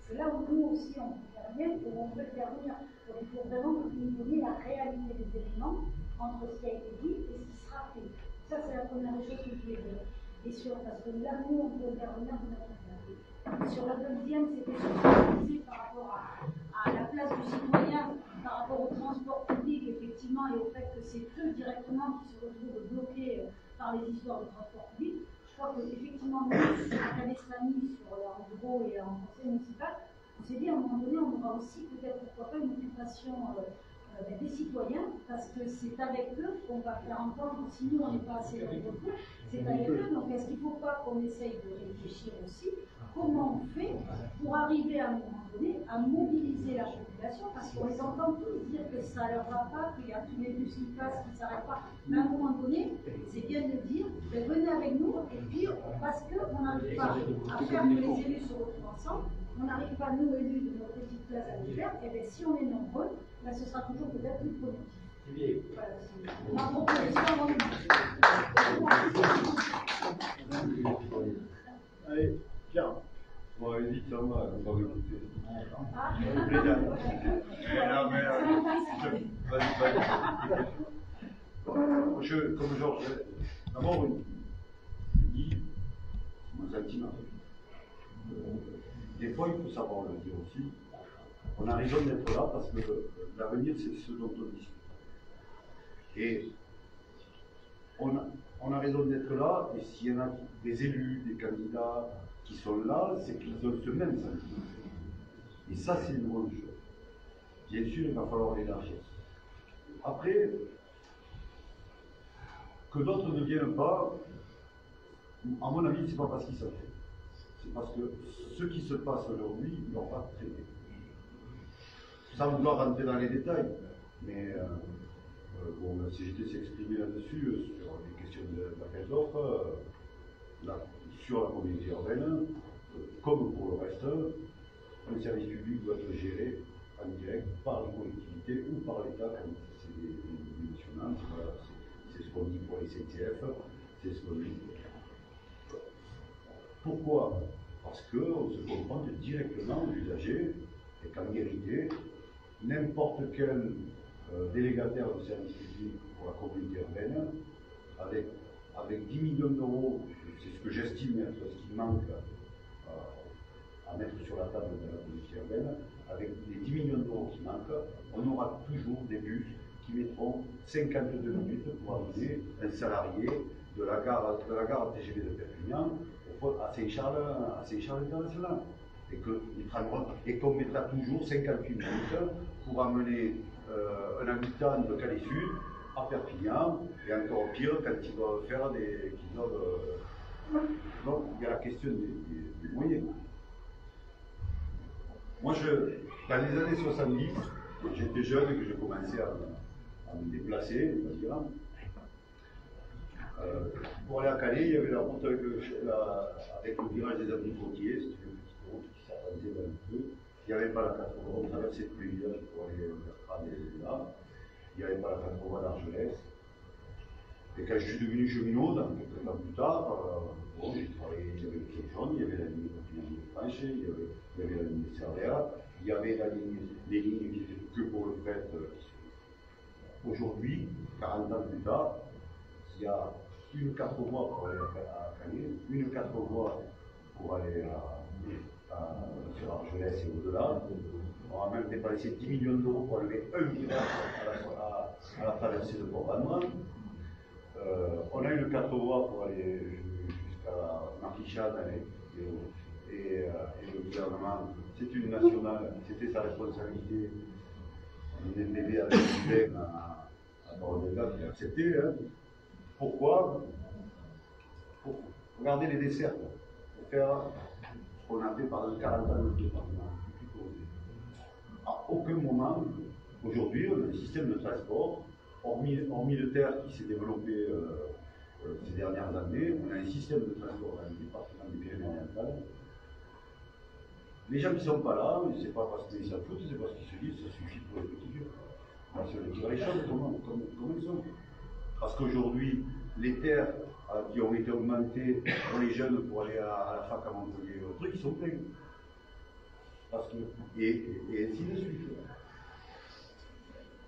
c'est là où nous aussi on peut faire bien et on peut faire venir. Donc il faut vraiment que vous nous donniez la réalité des éléments entre ce qui a été dit et ce qui sera fait. Ça, c'est la première des choses que je voulais dire. Et parce que là, nous, on peut intervenir de notre côté. Sur la deuxième, c'était sur ce que disait par rapport à la place du citoyen, par rapport au transport public, effectivement, et au fait que c'est eux directement qui se retrouvent bloqués par les histoires de transport public. Je crois qu'effectivement, nous, à Cabestany, en bureau et en conseil municipal, on s'est dit à un moment donné, on aura aussi peut-être, pourquoi pas, une occupation des citoyens, parce que c'est avec eux qu'on va faire entendre, si nous on n'est pas assez dans le recours, c'est avec eux. Donc est-ce qu'il ne faut pas qu'on essaye de réfléchir aussi comment on fait pour arriver à un moment donné à mobiliser la population, parce qu'on les entend tous dire que ça ne leur va pas, qu'il y a tous les bus qui passent, qui ne s'arrêtent pas. Mais à un moment donné, c'est bien de dire, venez avec nous, et puis parce qu'on n'arrive pas à faire que les élus se retrouvent ensemble, on n'arrive pas, nous élus de notre petite place, à le faire, et bien si on est nombreux, ben, ce sera toujours peut-être plus productif. Voilà, c'est ma proposition. Allez, Pierre. Bon, Edith, ça va, elle va pas m'écouter. Vas-y. Comme Georges, d'abord, je dis nos sentiments. Des fois, il faut savoir le dire aussi. On a raison d'être là parce que l'avenir, c'est ce dont on discute. Et on a raison d'être là, et s'il y en a des élus, des candidats qui sont là, c'est qu'ils ont ce même sentiment. Et ça, c'est une bonne chose. Bien sûr, il va falloir l'élargir. Après, que d'autres ne viennent pas, à mon avis, c'est pas parce qu'ils sont faits. C'est parce que ce qui se passe aujourd'hui, ils n'ont pas traité. Ça, on doit rentrer dans les détails, mais bon, la CGT s'est exprimée là-dessus, sur les questions d'appel d'offres, sur la communauté urbaine, comme pour le reste, le service public doit être géré en direct par les collectivités ou par l'État, comme c'est des nationales, c'est ce qu'on dit pour les CTF, c'est ce qu'on dit. Pourquoi? Parce qu'on se confronte directement aux usagers et qu'en vérité, n'importe quel délégataire de service public pour la communauté urbaine, avec 10 millions d'euros, c'est ce que j'estime être ce qui manque à mettre sur la table de la communauté urbaine, avec les 10 millions d'euros qui manquent, on aura toujours des bus qui mettront 52 minutes pour amener un salarié de la gare TGV de Perpignan à Saint-Charles International. Et qu'on mettra toujours 58 minutes pour amener un habitant de Calais Sud à Perpignan, et encore pire quand ils doivent faire des. Donc il y a la question des moyens. Moi, dans les années 70, j'étais jeune et que j'ai commencé à me déplacer, on va dire. Pour aller à Calais, il y avait la route avec le virage des abricotiers, c'était une petite route qui s'arrêtait un peu. Il n'y avait pas la 4 voies, on traversait tous les villages pour aller vers Crane et là. Il n'y avait pas la 4 voies d'Argelès. Et quand je suis devenu cheminot, quelques temps plus tard, bon, j'ai travaillé, il y avait le quai jaune, il y avait la ligne de Franche, il y avait la ligne de Cervera, il y avait les lignes qui étaient que pour le fret. Aujourd'hui, 40 ans plus tard, il y a une 4 voies pour aller à Calais, une 4 voies pour aller sur Argelès et au-delà. On a même dépensé 10 millions d'euros pour enlever un virage à la traversée de Port-Vendres. On a une 4 voies pour aller jusqu'à Marquichane et le gouvernement c'est une nationale, c'était sa responsabilité. On est bébé avec le bain à Bordeaux, il a accepté. Hein. Pourquoi? Pour regarder les desserts, pour faire ce qu'on a fait pendant 40 ans de département. À aucun moment, aujourd'hui, on a un système de transport, hormis le terre qui s'est développé ces dernières années, on a un système de transport dans le département des Pyrénées-Orientales. Les gens qui ne sont pas là, ce n'est pas parce qu'ils s'en foutent, c'est parce qu'ils se disent que ça suffit pour les petits vieux. Parce que les choses comme elles sont. Parce qu'aujourd'hui, les terres qui ont été augmentées pour les jeunes pour aller à la fac à Montpellier, ils sont pleins. Parce que, et ainsi de suite.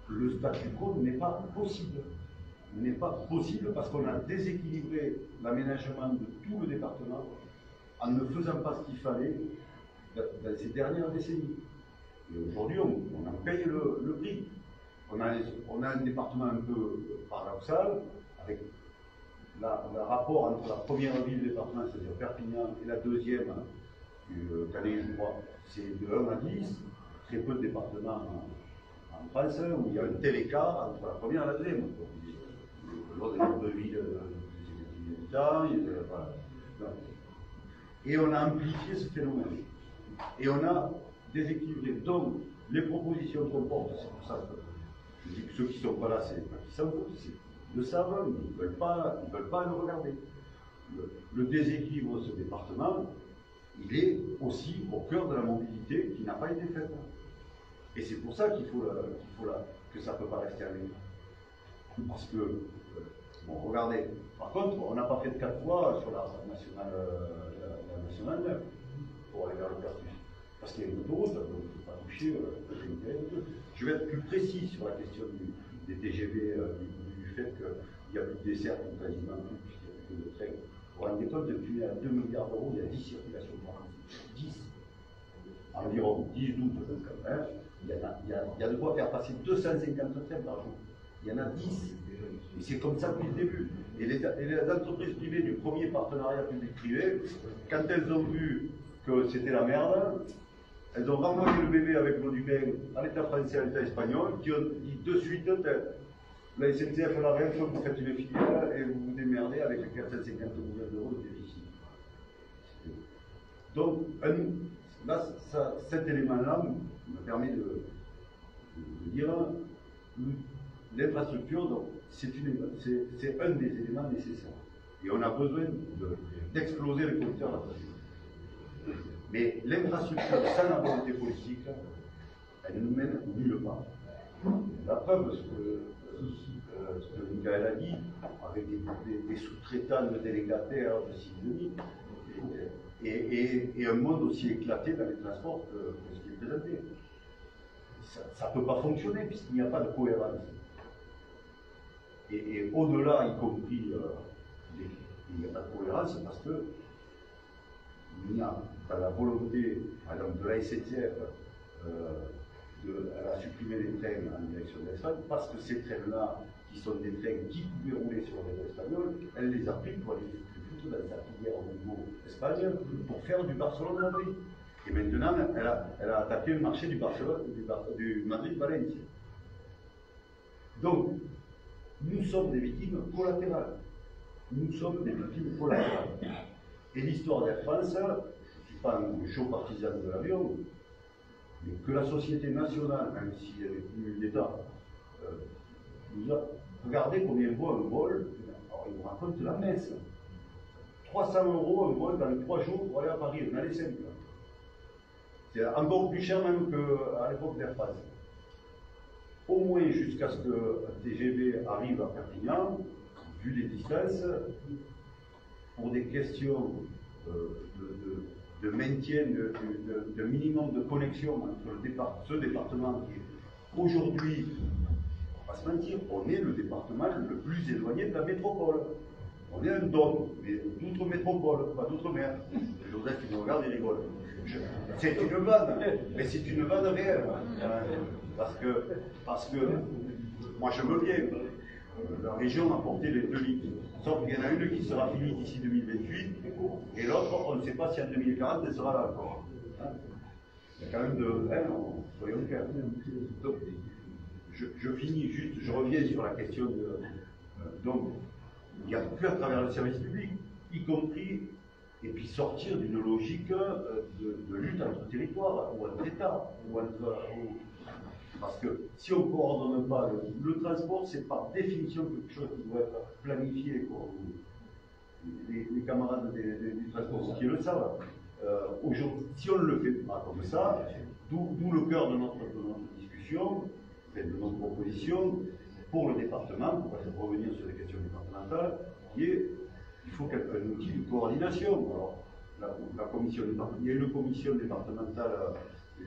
Le statu quo n'est pas possible. N'est pas possible parce qu'on a déséquilibré l'aménagement de tout le département en ne faisant pas ce qu'il fallait dans ces dernières décennies. Et aujourd'hui, on en paye le prix. On a un département un peu paradoxal, avec le rapport entre la première ville du département, c'est-à-dire Perpignan, et la deuxième, Calais, je crois, c'est de 1 à 10, très peu de départements en France où il y a un tel écart entre la première et la deuxième. L'autre est de ville de habitants, et on a amplifié ce phénomène. Et on a déséquilibré. Donc, les propositions qu'on porte, c'est pour ça que je dis que ceux qui ne sont pas là, c'est pas qu'ils s'en foutent, ils le savent, mais ils ne veulent pas le regarder. Le déséquilibre de ce département, il est aussi au cœur de la mobilité qui n'a pas été faite. Et c'est pour ça que ça ne peut pas rester avec nous. Parce que, bon, regardez, par contre, on n'a pas fait de 4 fois sur la nationale 9 pour aller vers le Pertus. Parce qu'il y a une autoroute, donc il ne faut pas toucher. Je vais être plus précis sur la question des TGV, du fait qu'il n'y a plus de dessert, quasiment plus, puisqu'il n'y a plus de train. Vous vous rendez compte, depuis 2 milliards d'euros, il y a 10 circulations par an. 10. Environ 10, 12. Hein. Il y a de quoi faire passer 250 trains par jour. Il y en a 10. Et c'est comme ça depuis le début. Et les entreprises privées du premier partenariat public-privé, quand elles ont vu que c'était la merde, elles ont renvoyé le bébé avec l'eau du bain à l'État français et à l'État espagnol, qui ont dit de suite, la SNCF et la REF, vous faites une filiale et vous vous démerdez avec les 450 millions d'euros de déficit. Donc, là, cet élément-là me permet de dire l'infrastructure, c'est un des éléments nécessaires. Et on a besoin d'exploser les compteurs là-dessus. Mais l'infrastructure sans la volonté politique, elle ne nous mène nulle part. La preuve, ce que Michael a dit, avec des sous-traitants de délégataires de Sylvie, et un monde aussi éclaté dans les transports que ce qui est présenté. Ça ne peut pas fonctionner puisqu'il n'y a pas de cohérence. Et au-delà, y compris, il n'y a pas de cohérence parce que il y a la volonté, par exemple, de la SNCF, elle a supprimé les trains en direction de l'Espagne parce que ces trains-là, qui sont des trains qui pouvaient rouler sur les réseaux espagnols, elle les a pris pour aller plutôt dans sa filière au niveau espagnol pour faire du Barcelone-Madrid. Et maintenant, elle a attaqué le marché du Madrid-Valencia. Donc, nous sommes des victimes collatérales. Nous sommes des victimes collatérales. Et l'histoire d'Air France, je ne suis pas un chaud partisan de l'avion, mais que la société nationale, même si elle n'est plus d'État, nous a regardé combien vaut un vol. Alors, il nous raconte la messe. 300 € un vol dans les 3 jours pour aller à Paris, on a les 5. C'est encore plus cher même qu'à l'époque d'Air France. Au moins jusqu'à ce que TGV arrive à Perpignan, vu les distances, pour des questions de maintien, de minimum de connexion entre ce département qui est aujourd'hui, on va pas se mentir, on est le département le plus éloigné de la métropole. On est un dôme, mais d'outre-métropole, pas d'outre-mer. Joseph, il me regarde et rigole. C'est une vanne, mais c'est une vanne réelle. Parce que moi je veux bien. La région a porté les 2 lignes. Sauf qu'il y en a une qui sera finie d'ici 2028, et l'autre, on ne sait pas si en 2040 elle sera là encore. Hein. Il y a quand même de... soyons clairs. Donc, je finis juste, je reviens sur la question de... donc, il n'y a que à travers le service public, y compris, et puis sortir d'une logique de lutte entre territoires, ou entre États, ou entre... Parce que si on ne coordonne pas le transport, c'est par définition quelque chose qui doit être planifié, quoi. Les camarades du transport routier le savent. Aujourd'hui, si on ne le fait pas comme ça, d'où le cœur de notre discussion, de notre proposition pour le département, pour revenir sur les questions départementales, qui est il faut un outil de coordination. Alors, la commission il y a une commission départementale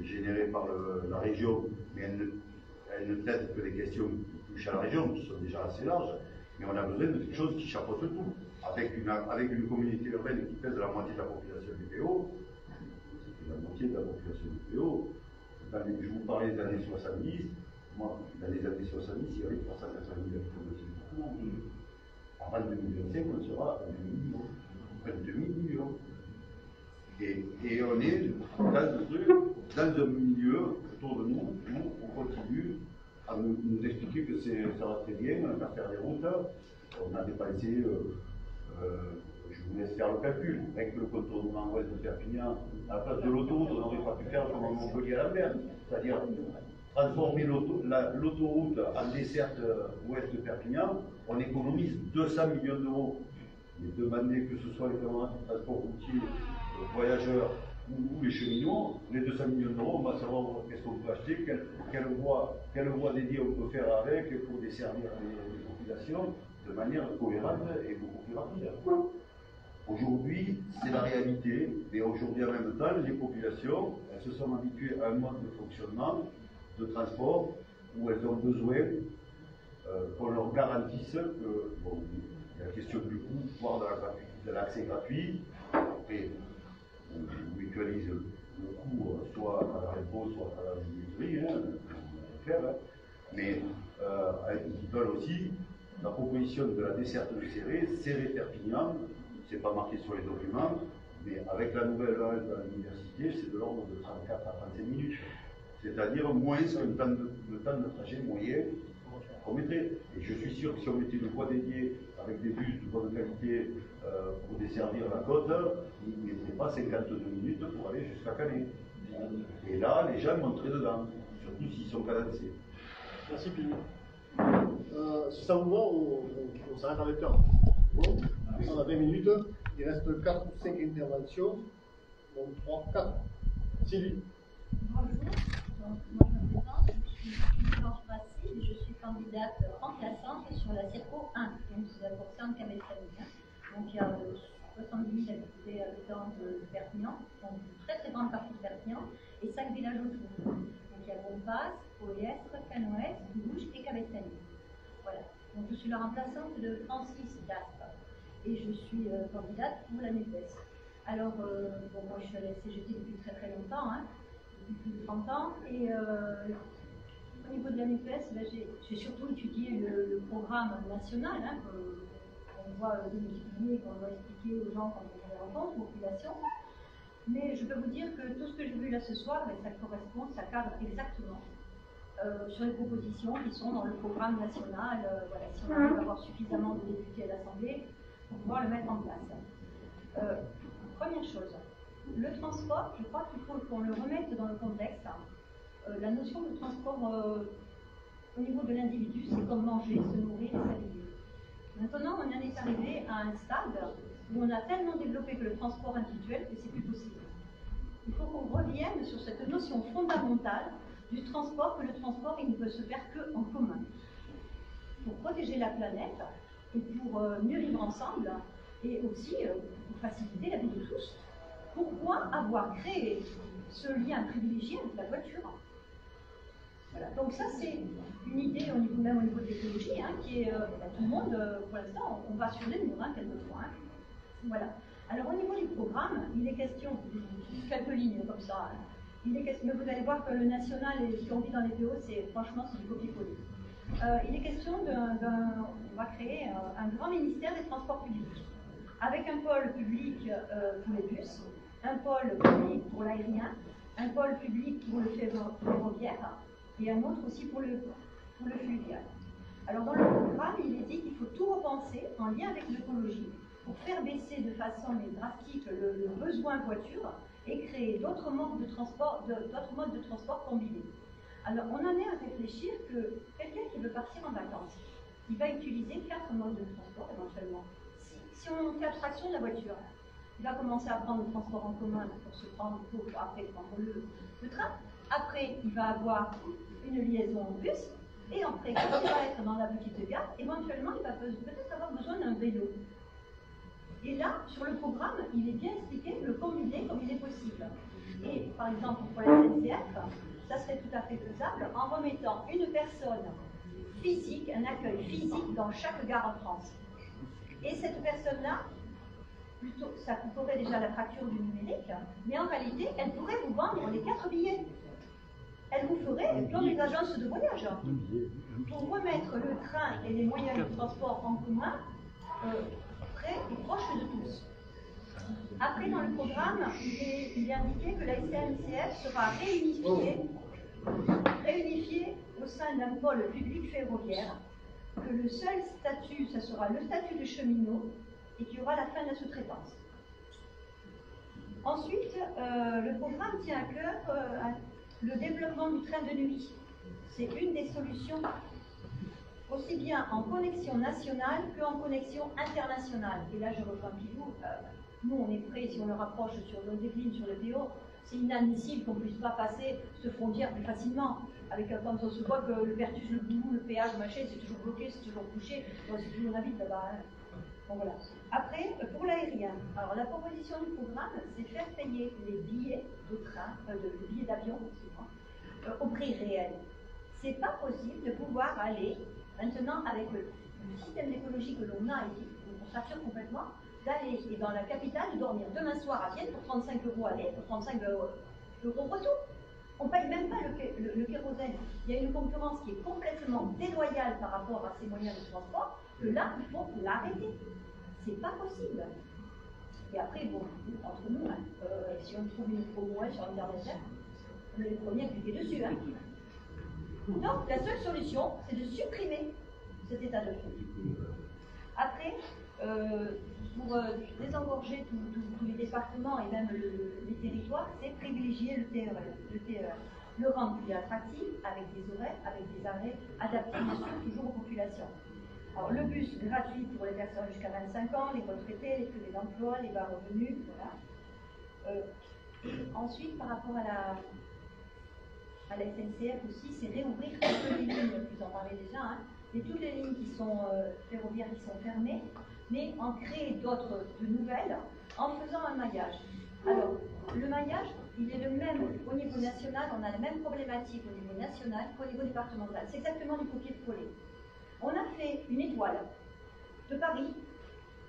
générée par la région, mais elle ne traite que des questions qui touchent à la région, qui sont déjà assez larges, mais on a besoin de quelque chose qui chapeaute tout. Avec une communauté urbaine qui pèse la moitié de la population du PO, c'est la moitié de la population du PO. Je vous parlais des années 70, moi, dans les années 70, il y avait 380 000 habitants de ce. Avant 2025, on sera à 2 millions. Et on est dans un milieu autour de nous où on continue à nous expliquer que ça va très bien, on va faire des routes. On a dépensé, je vous laisse faire le calcul, avec le contournement ouest de Perpignan, à la place de l'autoroute, on n'aurait pas pu faire comme en Montpellier à l'envers, c'est-à-dire transformer l'autoroute en desserte ouest de Perpignan, on économise 200 millions d'euros. Mais demandez que ce soit les camarades du transport routier, voyageurs ou les cheminots, les 200 millions d'euros, on va savoir qu'est-ce qu'on peut acheter, quelle voie dédiée on peut faire avec pour desservir les populations de manière cohérente et beaucoup plus rapide. Aujourd'hui, c'est la réalité, mais aujourd'hui en même temps, les populations, elles se sont habituées à un mode de fonctionnement, de transport, où elles ont besoin qu'on leur garantisse que, bon, la question du coût, voire de l'accès gratuit, après, on mutualise le coût, soit à travers l'impôt, soit à travers les billetteries, mais ils veulent aussi la proposition de la desserte de Céré-Perpignan, c'est pas marqué sur les documents, mais avec la nouvelle halte à l'université, c'est de l'ordre de 34 à 35 minutes. C'est-à-dire moins le temps de trajet moyen qu'on mettrait. Et je suis sûr que si on mettait une voie dédiée avec des bus de bonne qualité pour desservir la côte, il ne mettrait pas 52 minutes pour aller jusqu'à Calais. Et là, les gens montraient dedans, surtout s'ils sont cadencés. Merci Pini. Si ça vous va, on s'arrête avec ça. Bon, on a 20 minutes, il reste 4 ou 5 interventions, donc 3, 4. Sylvie. Bonjour, donc, moi je me présente, je suis Georges Bassi et je suis candidate remplaçante sur la CIRCO 1, donc c'est la portion de Cabestany. Donc il y a 70 000 habitants de Perpignan, donc une très très grande partie de Perpignan, et 5 villages autour. Donc il y a Bompas, Poliestre, Canoës, Bouge et Cabestany. Voilà. Donc je suis la remplaçante de Francis Daspe et je suis candidate pour la NUPES. Alors, bon, moi je suis à la CGT depuis très très longtemps, hein, depuis plus de 30 ans, et au niveau de la NUPES, ben, j'ai surtout étudié le programme national, hein, qu'on doit démultiplier, qu'on doit expliquer aux gens quand on les rencontre, aux populations. Mais je peux vous dire que tout ce que j'ai vu là ce soir, ben, ça correspond, ça cadre exactement sur les propositions qui sont dans le programme national. Voilà, si on arrive à avoir suffisamment de députés à l'Assemblée pour pouvoir le mettre en place. Première chose, le transport, je crois qu'il faut qu'on le remette dans le contexte. La notion de transport au niveau de l'individu, c'est comme manger, se nourrir et s'habiller. Maintenant, on en est arrivé à un stade où on a tellement développé que le transport individuel que c'est plus possible. Il faut qu'on revienne sur cette notion fondamentale du transport, que le transport il ne peut se faire qu'en commun. Pour protéger la planète et pour mieux vivre ensemble et aussi pour faciliter la vie de tous. Pourquoi avoir créé ce lien privilégié avec la voiture? Voilà. Donc ça c'est une idée même au niveau de l'écologie, hein, qui est tout le monde, pour l'instant, on va sur les murs quelquefois. Hein. Voilà. Alors au niveau du programme, il est question, quelques lignes comme ça, hein. Il est question, mais vous allez voir que le national et ce qu'on vit dans les PO, franchement c'est du copier-coller. Il est question on va créer un grand ministère des transports publics, avec un pôle public pour les bus, un pôle public pour l'aérien, un pôle public pour le ferroviaire et un autre aussi pour le fluvial. Alors dans le programme, il est dit qu'il faut tout repenser en lien avec l'écologie pour faire baisser de façon drastique le besoin voiture et créer d'autres modes de transport combinés. Alors on en est à réfléchir que quelqu'un qui veut partir en vacances, il va utiliser 4 modes de transport éventuellement. Si on fait abstraction de la voiture, il va commencer à prendre le transport en commun pour après prendre le train. Après, il va avoir une liaison en bus. Et après, quand il va être dans la petite gare, éventuellement, il va peut-être avoir besoin d'un vélo. Et là, sur le programme, il est bien expliqué le combiner comme il est possible. Et par exemple, pour la SNCF, ça serait tout à fait faisable en remettant une personne physique, un accueil physique dans chaque gare en France. Et cette personne-là, plutôt, ça couperait déjà la fracture du numérique, mais en réalité, elle pourrait vous vendre les 4 billets. Elle vous ferait comme les agences de voyage pour remettre le train et les moyens de transport en commun près et proches de tous. Après, dans le programme, il est indiqué que la SNCF sera réunifiée au sein d'un pôle public ferroviaire, que le seul statut, ça sera le statut de cheminot et qu'il y aura la fin de la sous-traitance. Ensuite, le programme tient à cœur le développement du train de nuit. C'est une des solutions, aussi bien en connexion nationale qu'en connexion internationale. Et là, je reprends Pilou. Nous, on est prêts, si on le rapproche sur nos déclines sur le PO, c'est inadmissible qu'on ne puisse pas passer, se frontière plus facilement. Quand on se voit que le Pertus, le Boulou, le péage, machin, c'est toujours bloqué, c'est toujours bouché. Bon, c'est toujours la vie là-bas. Hein. Bon, voilà. Après, pour l'aérien, alors la proposition du programme, c'est faire payer les billets de train, les billets d'avion, au prix réel. C'est pas possible de pouvoir aller maintenant avec le système d'écologie que l'on a ici, on sature complètement, d'aller dans la capitale, de dormir demain soir à Vienne pour 35 € aller, pour 35 € retour. On ne paye même pas le kérosène. Il y a une concurrence qui est complètement déloyale par rapport à ces moyens de transport, que là, il faut l'arrêter. C'est pas possible. Et après, bon, entre nous, hein, si on trouve une promo sur Internet, on est les premiers à cliquer dessus. Hein. Donc, la seule solution, c'est de supprimer cet état de fait. Après, pour désengorger tous les départements et même les territoires, c'est privilégier le TER. Le rendre plus attractif, avec des horaires, avec des arrêts adaptés, bien sûr, toujours aux populations. Alors, le bus gratuit pour les personnes jusqu'à 25 ans, les retraités, les privés d'emploi, les bas revenus, voilà. Ensuite, par rapport à la SNCF aussi, c'est réouvrir toutes les lignes, vous en parlez déjà, hein, et toutes les lignes qui sont ferroviaires qui sont fermées, mais en créer d'autres, de nouvelles, en faisant un maillage. Alors, le maillage, il est le même au niveau national, on a la même problématique au niveau national qu'au niveau départemental. C'est exactement du copier-coller. On a fait une étoile de Paris,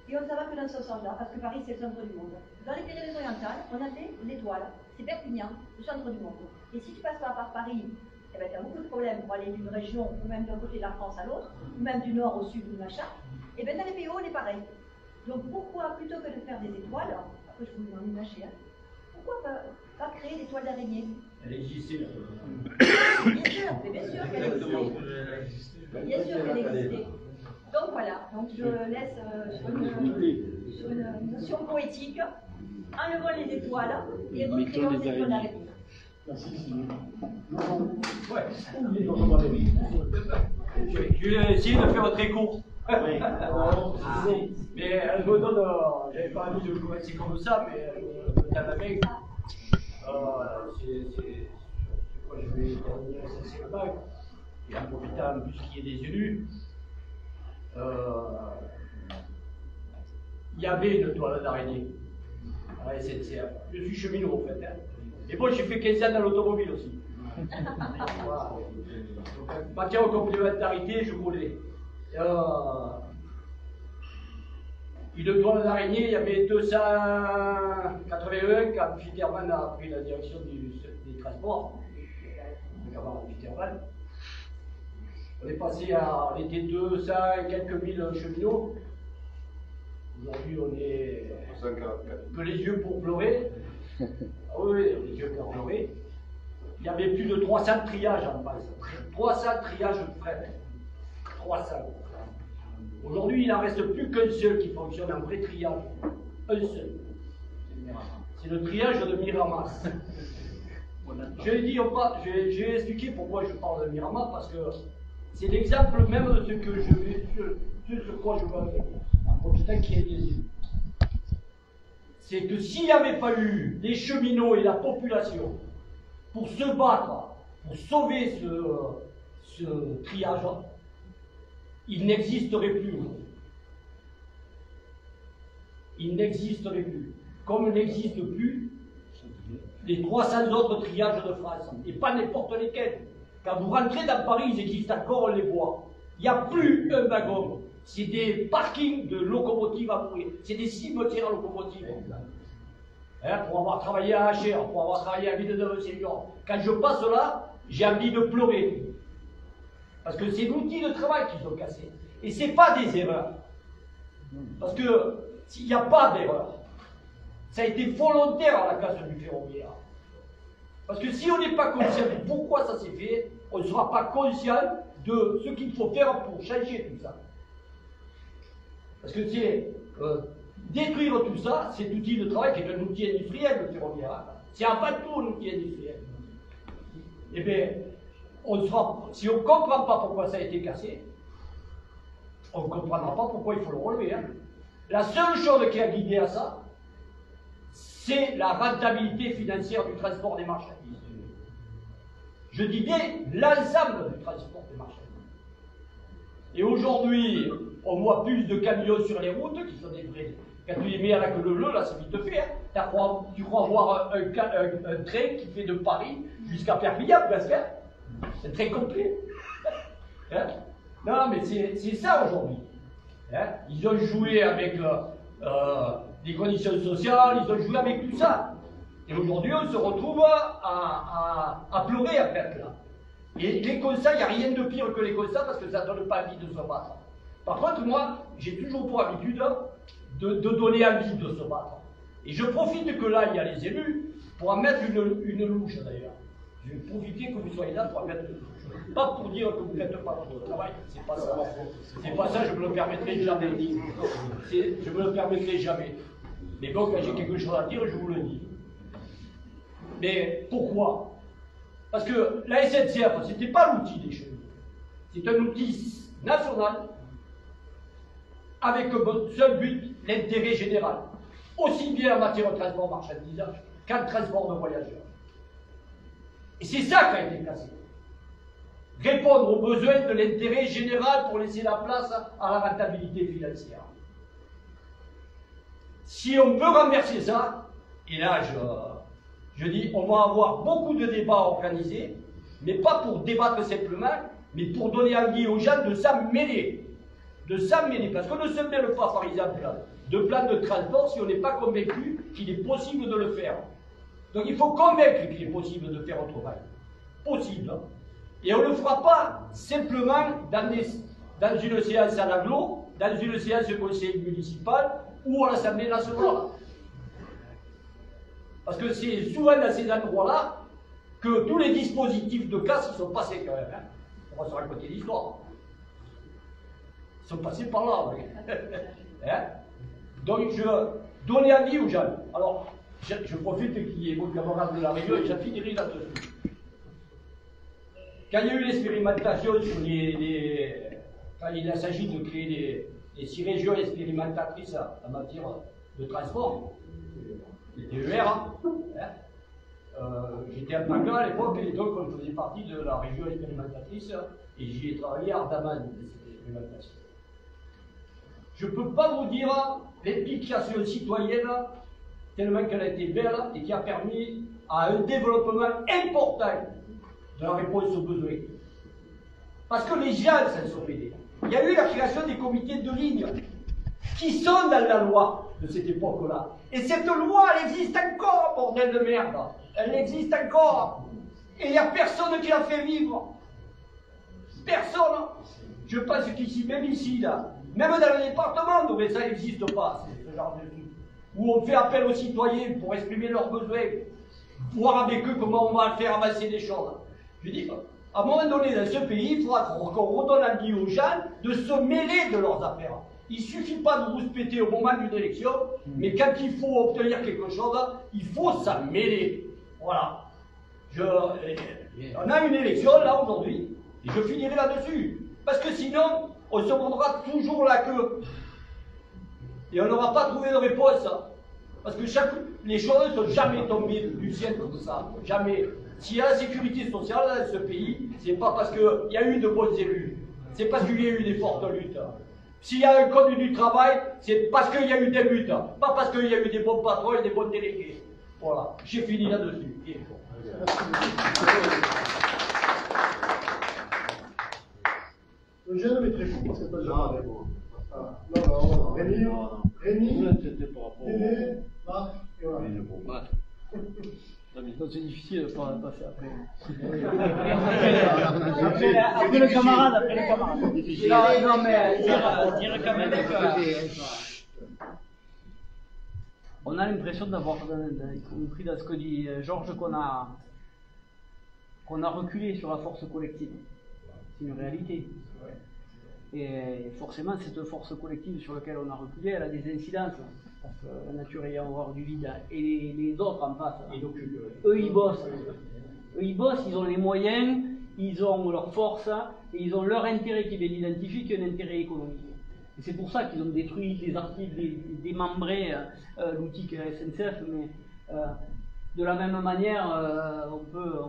et on ne va que dans ce sens-là, parce que Paris, c'est le centre du monde. Dans les Pyrénées-Orientales, on a fait l'étoile, c'est Perpignan, le centre du monde. Et si tu passes pas par Paris, eh ben, tu as beaucoup de problèmes pour aller d'une région, ou même d'un côté de la France à l'autre, ou même du nord au sud ou machin. Et bien dans les pays hauts, on est pareil. Donc pourquoi, plutôt que de faire des étoiles, après je vous en imaginer, pourquoi pas créer des toiles d'araignée? Elle existait là. Bien sûr, mais bien sûr qu'elle existait. Bien sûr qu'elle existait. Donc voilà, donc je laisse sur une notion poétique, enlevons les étoiles et recréons des toiles d'araignée. Ouais. Je vais essayer de faire très court. Mais elle me donne, j'avais pas envie de commencer comme ça, mais elle me tape la main. C'est quoi, je vais terminer essentiellement, et en profitant plus qu'il y ait des élus. Il y avait une toile d'araignée à la SNCF. Je suis cheminot en fait. Hein. Et bon, j'ai fait 15 ans dans l'automobile aussi. Voilà. Donc, matière aux complémentarités, je voulais. Une toile d'araignée, il y avait 281 quand Fitterman a pris la direction des transports. On est passé à, on était 200 et quelques mille cheminots. Aujourd'hui, on est que les yeux pour pleurer. Oui, les yeux carrés. Il y avait plus de 300 triages en base. 300 triages de fret. 300. Aujourd'hui, il n'en reste plus qu'un seul qui fonctionne en vrai triage. Un seul. C'est le triage de Miramas. J'ai expliqué pourquoi je parle de Miramas, parce que c'est l'exemple même de ce que je vais, ce sur quoi je veux aller, en profitant qu'il y ait des élus. C'est que s'il n'y avait pas eu les cheminots et la population pour se battre, pour sauver ce triage, il n'existerait plus. Il n'existerait plus. Comme n'existent plus les 300 autres triages de France, et pas n'importe lesquels. Quand vous rentrez dans Paris, ils existent encore, on les voit. Il n'y a plus un wagon. C'est des parkings de locomotives à mourir. C'est des cimetières à locomotives. Hein, pour avoir travaillé à HR, pour avoir travaillé à Villeneuve-Senior. Quand je passe là, j'ai envie de pleurer. Parce que c'est l'outil de travail qu'ils ont cassé. Et ce n'est pas des erreurs. Parce que s'il n'y a pas d'erreur, ça a été volontaire à la casse du ferroviaire. Parce que si on n'est pas conscient de pourquoi ça s'est fait, on ne sera pas conscient de ce qu'il faut faire pour changer tout ça. Parce que c'est détruire tout ça, cet outil de travail qui est un outil industriel, le ferroviaire. C'est avant tout un outil industriel. Eh bien, si on ne comprend pas pourquoi ça a été cassé, on ne comprendra pas pourquoi il faut le relever. Hein. La seule chose qui a guidé à ça, c'est la rentabilité financière du transport des marchandises. Je dis bien l'ensemble du transport des marchandises. Et aujourd'hui, on voit plus de camions sur les routes qui sont des vrais. Quand tu les mets à la queue leu, là, c'est vite fait. Hein. Tu crois voir un train qui fait de Paris jusqu'à Perpignan, parce que c'est très complet. Hein? Non, mais c'est ça aujourd'hui. Hein? Ils ont joué avec des conditions sociales, ils ont joué avec tout ça. Et aujourd'hui, on se retrouve à pleurer à fait là. Et les constats, il n'y a rien de pire que les constats parce que ça ne donne pas envie de se battre. Par contre, moi, j'ai toujours pour habitude de donner envie de se battre. Et je profite que là, il y a les élus pour en mettre une louche d'ailleurs. Je vais profiter que vous soyez là pour en mettre une louche. Pas pour dire que vous ne faites pas votre travail, c'est pas ça. C'est pas ça, je me le permettrai jamais. Je me le permettrai jamais. Mais bon, quand j'ai quelque chose à dire, je vous le dis. Mais pourquoi? Parce que la SNCF, ce n'était pas l'outil des chemins. C'est un outil national avec comme seul but l'intérêt général. Aussi bien en matière de transport marchandises qu'en transport de voyageurs. Et c'est ça qui a été cassé. Répondre aux besoins de l'intérêt général pour laisser la place à la rentabilité financière. Si on veut renverser ça, et là je dis, on va avoir beaucoup de débats organisés, mais pas pour débattre simplement, mais pour donner envie aux gens de s'en mêler. De s'en mêler, parce qu'on ne se mêle pas, par exemple, de plan de transport si on n'est pas convaincu qu'il est possible de le faire. Donc il faut convaincre qu'il est possible de faire autrement. Possible. Et on ne le fera pas simplement dans une séance à l'agglo, dans une séance au conseil municipal ou à l'Assemblée nationale. Parce que c'est souvent dans ces endroits-là que tous les dispositifs de casse sont passés quand même. Hein. On va se raconter l'histoire. Ils sont passés par là. Oui. Hein? Donc je donnais envie aux gens. Alors, je profite qu'il y ait mon camarade de la région et j'en finirai là-dessus. Quand il y a eu l'expérimentation sur quand il s'agit de créer les 6 régions expérimentatrices en matière de transport, les TER, j'étais à Panga à l'époque et donc on faisait partie de la région expérimentatrice et j'y ai travaillé ardemment de cette expérimentation. Je ne peux pas vous dire l'implication citoyenne tellement qu'elle a été belle et qui a permis à un développement important de la réponse aux besoins. Parce que les gens s'en sont aidés. Il y a eu la création des comités de ligne qui sont dans la loi de cette époque-là. Et cette loi, elle existe encore, bordel de merde. Elle existe encore. Et il n'y a personne qui l'a fait vivre. Personne. Je pense qu'ici, même ici, là, même dans le département, ça n'existe pas, ce genre de truc. où on fait appel aux citoyens pour exprimer leurs besoins, voir avec eux comment on va faire avancer les choses. Je dis, à un moment donné, dans ce pays, il faudra qu'on redonne envie aux gens de se mêler de leurs affaires. Il ne suffit pas de rouspéter au moment d'une élection, mais quand il faut obtenir quelque chose, il faut s'en mêler. Voilà. On a une élection là aujourd'hui, et je finirai là-dessus. Parce que sinon, on se mordra toujours la queue. Et on n'aura pas trouvé de réponse. Parce que les choses ne sont jamais tombées du ciel comme ça. Jamais. S'il y a la sécurité sociale dans ce pays, c'est pas parce qu'il y a eu de bons élus. C'est parce qu'il y a eu des fortes luttes. S'il y a un code du travail, c'est parce qu'il y a eu des luttes. Pas parce qu'il y a eu des bons patrons et des bons délégués. Voilà. J'ai fini là-dessus. Le jeune mais très court parce que pas jamais. Non, Rémi, Dédé, Marc et voilà. C'est difficile de passer après. Après le camarade, Non, mais dire quand même que on a l'impression d'avoir compris dans ce que dit Georges qu'on a reculé sur la force collective. C'est une réalité. Et forcément, cette force collective sur laquelle on a reculé, elle a des incidences. Parce que la nature ayant horreur du vide, et les autres en face, eux ils bossent. Eux ils bossent, ils ont les moyens, ils ont leur force, et ils ont leur intérêt qui est bien identifié, qui est un intérêt économique. Et c'est pour ça qu'ils ont détruit des articles, démembré l'outil qu'est la SNCF, mais de la même manière, on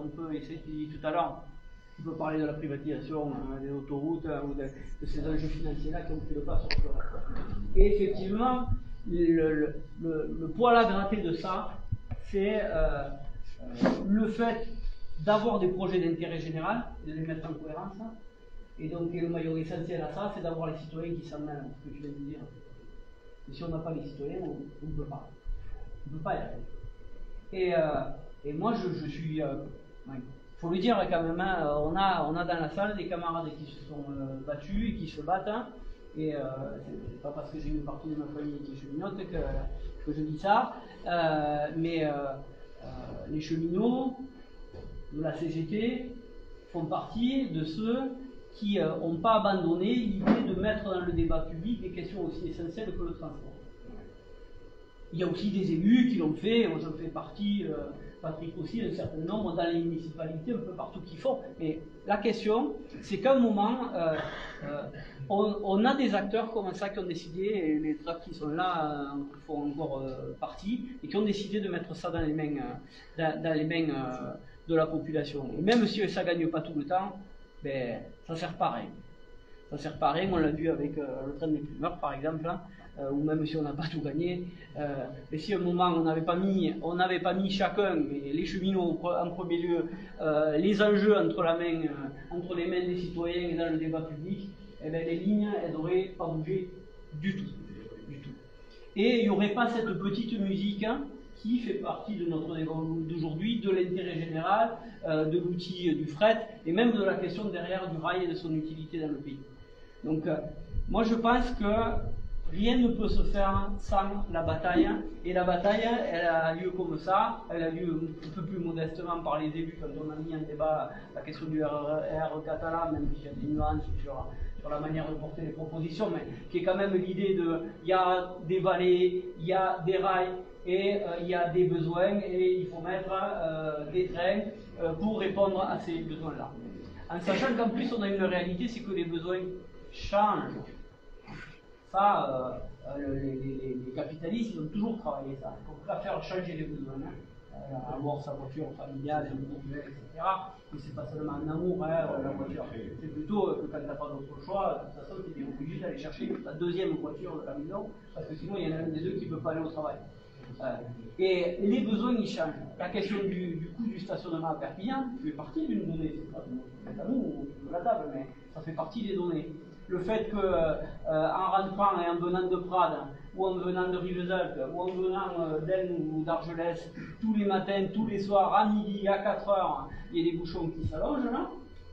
peut essayer, je l'ai dit tout à l'heure, on peut parler de la privatisation des autoroutes ou de ces enjeux financiers-là qui ont fait le pas sur le reste. Et effectivement, le poil à gratter de ça, c'est le fait d'avoir des projets d'intérêt général et de les mettre en cohérence. Et donc, le maillon essentiel à ça, c'est d'avoir les citoyens qui s'en mêlent, ce que tu viens de dire. Et si on n'a pas les citoyens, on ne peut pas. On ne peut pas y arriver. Et moi, je suis... faut le dire quand même, hein, on a dans la salle des camarades qui se sont battus et qui se battent. Hein, et c'est pas parce que j'ai une partie de ma famille qui est cheminote que je dis ça, mais les cheminots de la CGT font partie de ceux qui n'ont pas abandonné l'idée de mettre dans le débat public des questions aussi essentielles que le transport. Il y a aussi des élus qui l'ont fait, j'en fais partie, Patrick aussi, un certain nombre dans les municipalités, un peu partout qu'ils font. Mais la question, c'est qu'à un moment, on a des acteurs comme ça qui ont décidé, et les tracts qui sont là font encore partie, et qui ont décidé de mettre ça dans les mains, de la population. Et même si ça ne gagne pas tout le temps, ben, ça ne sert pas à rien. Ça ne sert pas à rien, on l'a vu avec le train des primeurs par exemple, hein, ou même si on n'a pas tout gagné. Et si à un moment on n'avait pas mis chacun, mais les cheminots en premier lieu, les enjeux entre les mains des citoyens et dans le débat public, eh bien, les lignes, elles n'auraient pas bougé du tout. Et il n'y aurait pas cette petite musique hein, qui fait partie de notre débat d'aujourd'hui, de l'intérêt général, de l'outil du fret, et même de la question derrière du rail et de son utilité dans le pays. Donc, moi je pense que rien ne peut se faire sans la bataille, et la bataille, elle a lieu comme ça, elle a lieu un peu plus modestement par les élus quand on a mis en débat la question du RER catalan, même s'il y a des nuances sur la manière de porter les propositions, mais qui est quand même l'idée de, il y a des vallées, il y a des rails, et il y a des besoins, et il faut mettre des trains pour répondre à ces besoins-là. En sachant qu'en plus on a une réalité, c'est que les besoins changent. Ça, les capitalistes, ils ont toujours travaillé ça. Pour faire changer les besoins. Avoir sa voiture familiale, individuelle, etc. Mais c'est pas seulement un amour, hein, la voiture. C'est plutôt que quand tu n'as pas d'autre choix, de toute façon, tu es obligé d'aller chercher la deuxième voiture de la maison, parce que sinon, il y en a un des deux qui ne peut pas aller au travail. Et les besoins, ils changent. La question du coût du stationnement à Perpignan fait partie d'une donnée. C'est pas à nous, de la table, mais ça fait partie des données. Le fait qu'en rentrant et en venant de Prades, ou en venant de Rivesaltes, ou en venant d'Aisne ou d'Argelès, tous les matins, tous les soirs, à midi, à 4 heures, il y a des bouchons qui s'allongent, là.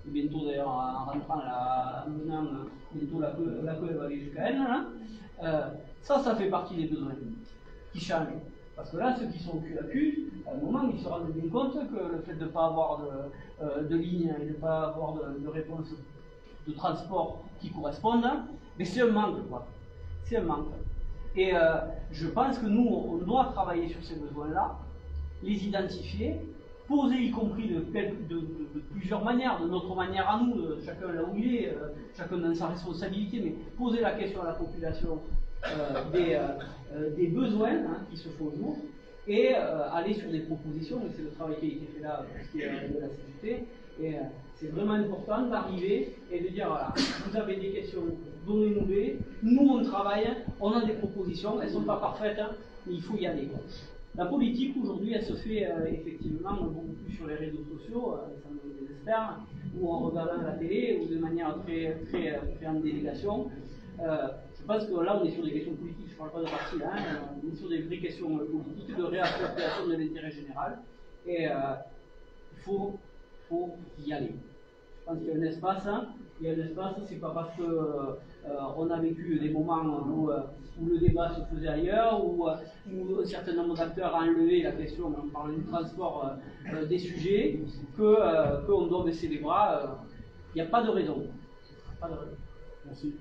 Et bientôt d'ailleurs, en rentrant, en venant, bientôt la queue va aller jusqu'à Aisne, là. Ça fait partie des besoins. qui changent. Parce que là, ceux qui sont au cul-à-cul, à un moment, ils se rendent bien compte que le fait de ne pas avoir de ligne et de ne pas avoir de réponse de transport qui correspondent, mais c'est un manque, quoi. C'est un manque. Et je pense que nous, on doit travailler sur ces besoins-là, les identifier, poser y compris de plusieurs manières, de notre manière à nous, chacun là où il est, chacun dans sa responsabilité, mais poser la question à la population des besoins qui se font jour, et aller sur des propositions, et c'est le travail qui a été fait là, pour ce qui est de la CGT, et c'est vraiment important d'arriver et de dire, voilà, vous avez des questions, donnez-nous-les, nous on travaille, on a des propositions, elles ne sont pas parfaites, mais il faut y aller. La politique aujourd'hui, elle se fait effectivement beaucoup plus sur les réseaux sociaux, ça nous désespère, ou en regardant la télé, ou de manière très en délégation. Je pense que là, on est sur des questions politiques, je ne parle pas de parti, on est sur des vraies questions politiques, de réappropriation de l'intérêt général, et il faut y aller. Je pense qu'il y a un espace, c'est pas parce qu'on a vécu des moments où le débat se faisait ailleurs, où un certain nombre d'acteurs a enlevé la question, en parlant du transport, des sujets, qu'on doit baisser les bras. Il n'y a pas de raison. Pas de raison. Merci.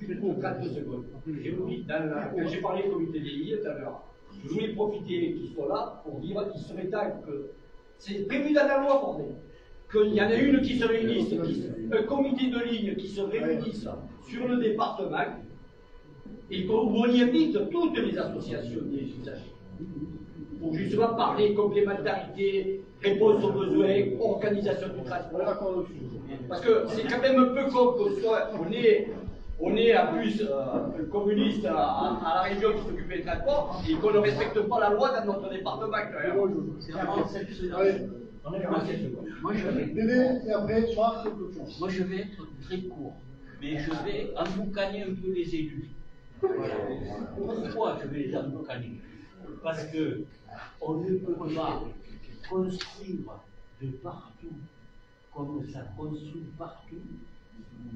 Juste pour 4 secondes. J'ai parlé du comité des lignes tout à l'heure. Je voulais profiter qu'ils soient là pour dire qu'il serait temps que. C'est prévu dans la loi, bordel. Qu'il y en a une qui se réunisse, un comité de ligne qui se réunisse sur le département et où on y invite toutes les associations des usagers pour justement parler complémentarité, réponse aux besoins, organisation du transport. Parce que c'est quand même un peu con qu'on soit, on est en plus communiste à la région qui s'occupe des transports et qu'on ne respecte pas la loi dans notre département. Moi je vais être très court, mais je vais emboucaner un peu les élus. Voilà. Pourquoi je vais les emboucaner? Parce que on ne peut pas construire de partout comme ça construit partout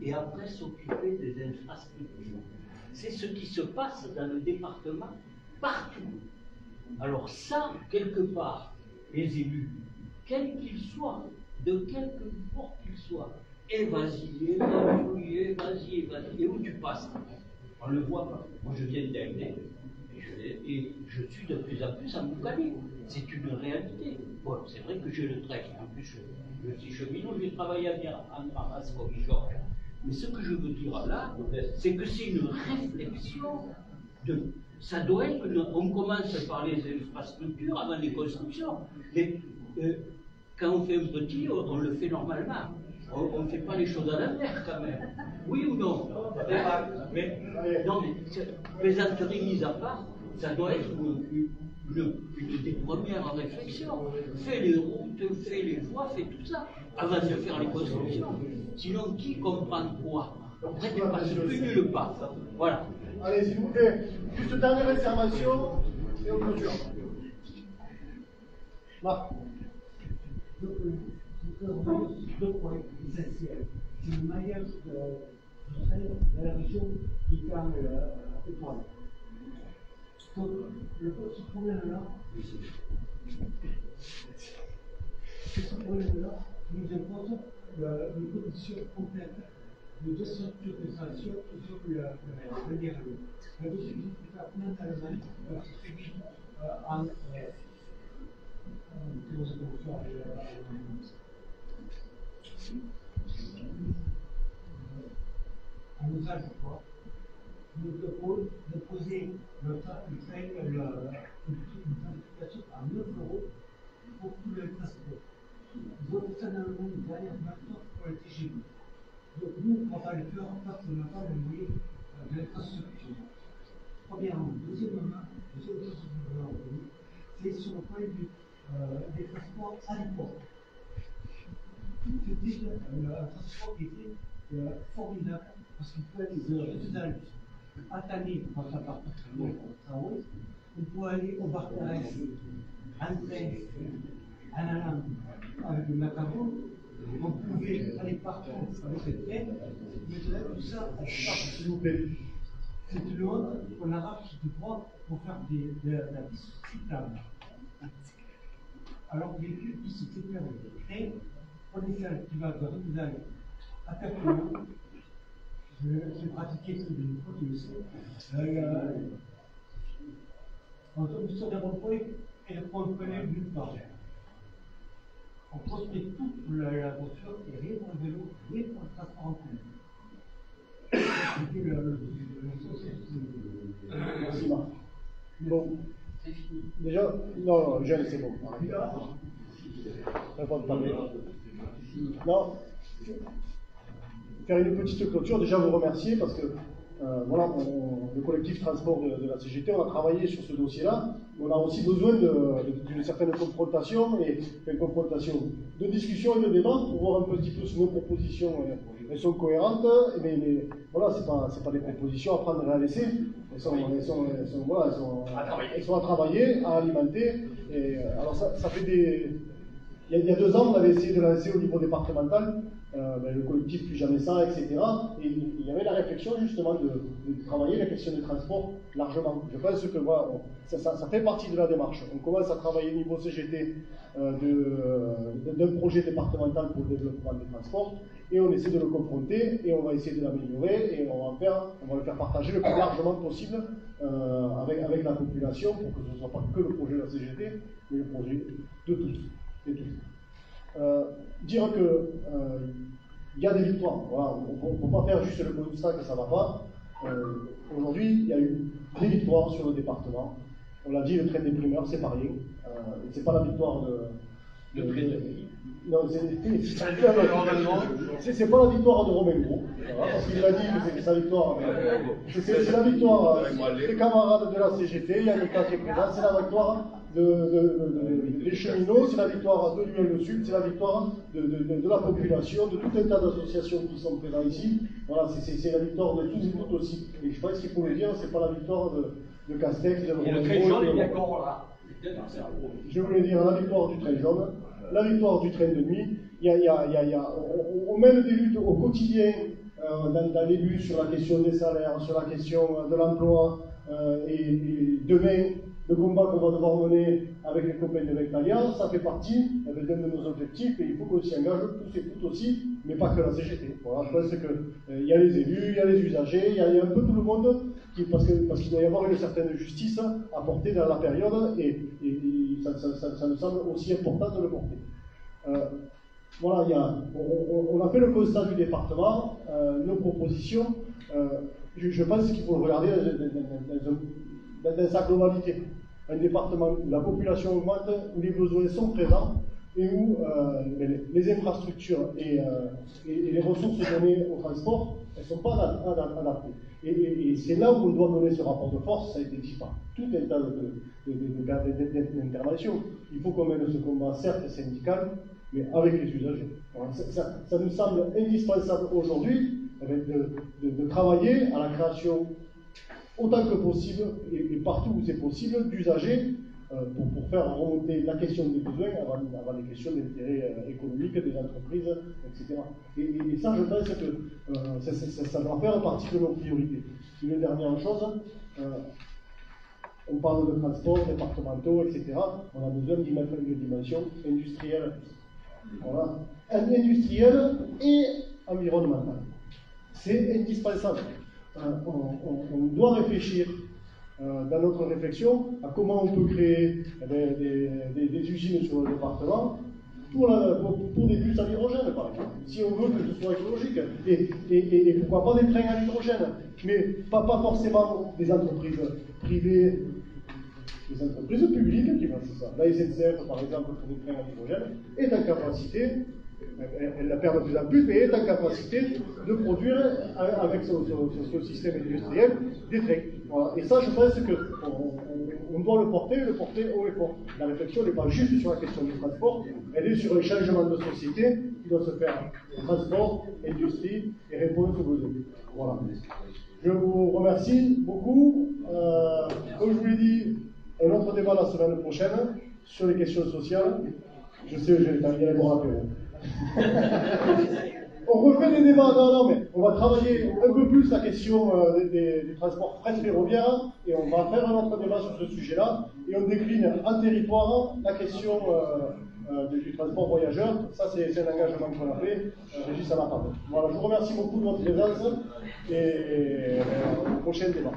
et après s'occuper des infrastructures. C'est ce qui se passe dans le département partout. Alors ça, quelque part, les élus, quels qu'ils soient, de quelque bord qu'ils soient, vas-y, et où tu passes? On ne le voit pas. Moi je viens d'Aigner et je suis de plus en plus emboucané. C'est une réalité. Bon, c'est vrai que j'ai le trek. En plus, je suis cheminot, j'ai travaillé en Ascom, Georges. Mais ce que je veux dire là, c'est que c'est une réflexion de. Ça doit être. On commence par les infrastructures avant les constructions. Mais quand on fait un petit, on le fait normalement. On ne fait pas les choses à l'envers quand même. Oui ou non? Mais non, mais plaisanterie mise à part, ça doit être une des premières réflexions. Fais les routes, fais les voies, fais tout ça, avant de faire les constructions. Sinon, qui comprend quoi? Après, tu passes plus nulle part. Voilà. Allez, s'il vous plaît, juste dernière intervention et on clôture. Marc. Deux points essentiels. C'est une manière de la région qui est quand étoile. Donc, ce problème-là, nous impose une condition complète de déstructuration sur le dialogue. La possibilité de faire fondamentalement en usage de quoi nous devons déposer une tarification à 9 € pour tous les transports. Nous avons finalement une dernière facture pour les TGV. Donc nous, on va le faire parce qu'on n'a pas le moyen de l'infrastructure. Premièrement. Deuxièmement, c'est sur le point de vue des transports aéroports. C'était un transport qui était formidable parce qu'il peut aller de Rudal à Tani, quand ça part pas très loin, on peut aller au Barcarès, en train, en allant avec le macaron, on pouvait aller partout avec le train, mais tout ça, s'il vous plaît. C'est une honte qu'on arrache du droit pour faire de la vie cyclable. Alors que les pistes cyclables créent potentiel qui va de Rivesaltes à Perpignan. J'ai pratiqué ce que des fois, tu le sais. Sur des ronds-points et le point-point d'une part. On construit toute la voiture et rien pour le vélo, rien pour le transport en commun. Merci Marc. Bon, déjà, non, Jeanne, c'est bon. Pas de parler. Non, faire une petite clôture, déjà vous remercier parce que voilà, le collectif transport de la CGT, on a travaillé sur ce dossier-là, mais on a aussi besoin d'une certaine confrontation, et une confrontation de discussion et de débat pour voir un petit peu si nos propositions elles sont cohérentes, mais voilà, c'est pas des propositions à prendre et à laisser, elles sont à travailler, à alimenter, et alors ça fait des... Il y a 2 ans, on avait essayé de lancer au niveau départemental le collectif Plus Jamais Ça, etc. Et il y avait la réflexion justement de travailler la question du transport largement. Je pense que voilà, ça fait partie de la démarche. On commence à travailler au niveau CGT d'un projet départemental pour le développement des transports et on essaie de le confronter et on va essayer de l'améliorer et on va le faire partager le plus largement possible avec la population pour que ce ne soit pas que le projet de la CGT, mais le projet de tous. Dire que il y a des victoires, voilà, on ne peut pas faire juste le constat que ça ne va pas. Aujourd'hui, il y a eu des victoires sur le département. On l'a dit, le train des primeurs, c'est pas rien. C'est pas la victoire de non, c'est pas la victoire de Romain Gros, voilà, parce qu'il a dit que c'est sa victoire. C'est la victoire des camarades de la CGT, Yannick qui est présent, c'est la victoire des cheminots, c'est la victoire de l'UL Sud, c'est la victoire de la population, de tout un tas d'associations qui sont présentes ici. Voilà, c'est la victoire de tous et toutes aussi. Et je pense qu'il faut le dire, c'est pas la victoire de Castex, de Romain Gros. Et le train jaune, il est encore là. Je voulais dire la victoire du train jaune, la victoire du train de nuit. On mène des luttes au quotidien dans les luttes sur la question des salaires, sur la question de l'emploi. Et demain, le combat qu'on va devoir mener avec les copains de Vectalia, ça fait partie d'un de nos objectifs et il faut qu'on s'y engage tous et toutes aussi, mais pas que la CGT. Voilà, je pense qu'il y a les élus, il y a les usagers, il y a un peu tout le monde, parce qu'il doit y avoir une certaine justice à porter dans la période et ça me semble aussi important de le porter. Voilà, on a fait le constat du département, nos propositions, je pense qu'il faut le regarder dans sa globalité. Un département où la population augmente, où les besoins sont présents et où les infrastructures et les ressources données au transport, elles ne sont pas adaptées. Et c'est là où on doit mener ce rapport de force, ça a été dit par tout un tas d'interventions. Il faut qu'on mène ce combat, certes syndical, mais avec les usagers. Ça nous semble indispensable aujourd'hui de travailler à la création autant que possible, et partout où c'est possible, d'usagers pour faire remonter la question des besoins avant les questions d'intérêt économique des entreprises, etc. Et ça, je pense que ça doit faire partie de nos priorités. Une dernière chose, on parle de transports départementaux, etc. On a besoin d'y mettre une dimension industrielle. Voilà. Industrielle et environnementale. C'est indispensable. On doit réfléchir dans notre réflexion à comment on peut créer des usines sur le département pour des bus à l'hydrogène, par exemple, si on veut que ce soit écologique. Et pourquoi pas des trains à l'hydrogène, mais pas forcément des entreprises privées, des entreprises publiques qui fassent ça. La SNCF, par exemple, pour des trains à l'hydrogène, est en capacité, elle la perd de plus en plus, mais est en capacité de produire avec son système industriel des trains. Voilà. Et ça, je pense qu'on doit le porter haut et fort. La réflexion n'est pas juste sur la question du transport, elle est sur un changement de société qui doit se faire transport, industrie et répondre aux besoins. Voilà. Je vous remercie beaucoup. Comme je vous l'ai dit, un autre débat la semaine prochaine sur les questions sociales. Je sais, il y a les bons apéros. on refait des débats, non, mais on va travailler un peu plus la question du transport fret ferroviaire, et on va faire un autre débat sur ce sujet-là, et on décline en territoire la question du transport voyageur. Ça, c'est un engagement qu'on a fait. Régis en a parlé. Voilà, je vous remercie beaucoup de votre présence, et au prochain débat.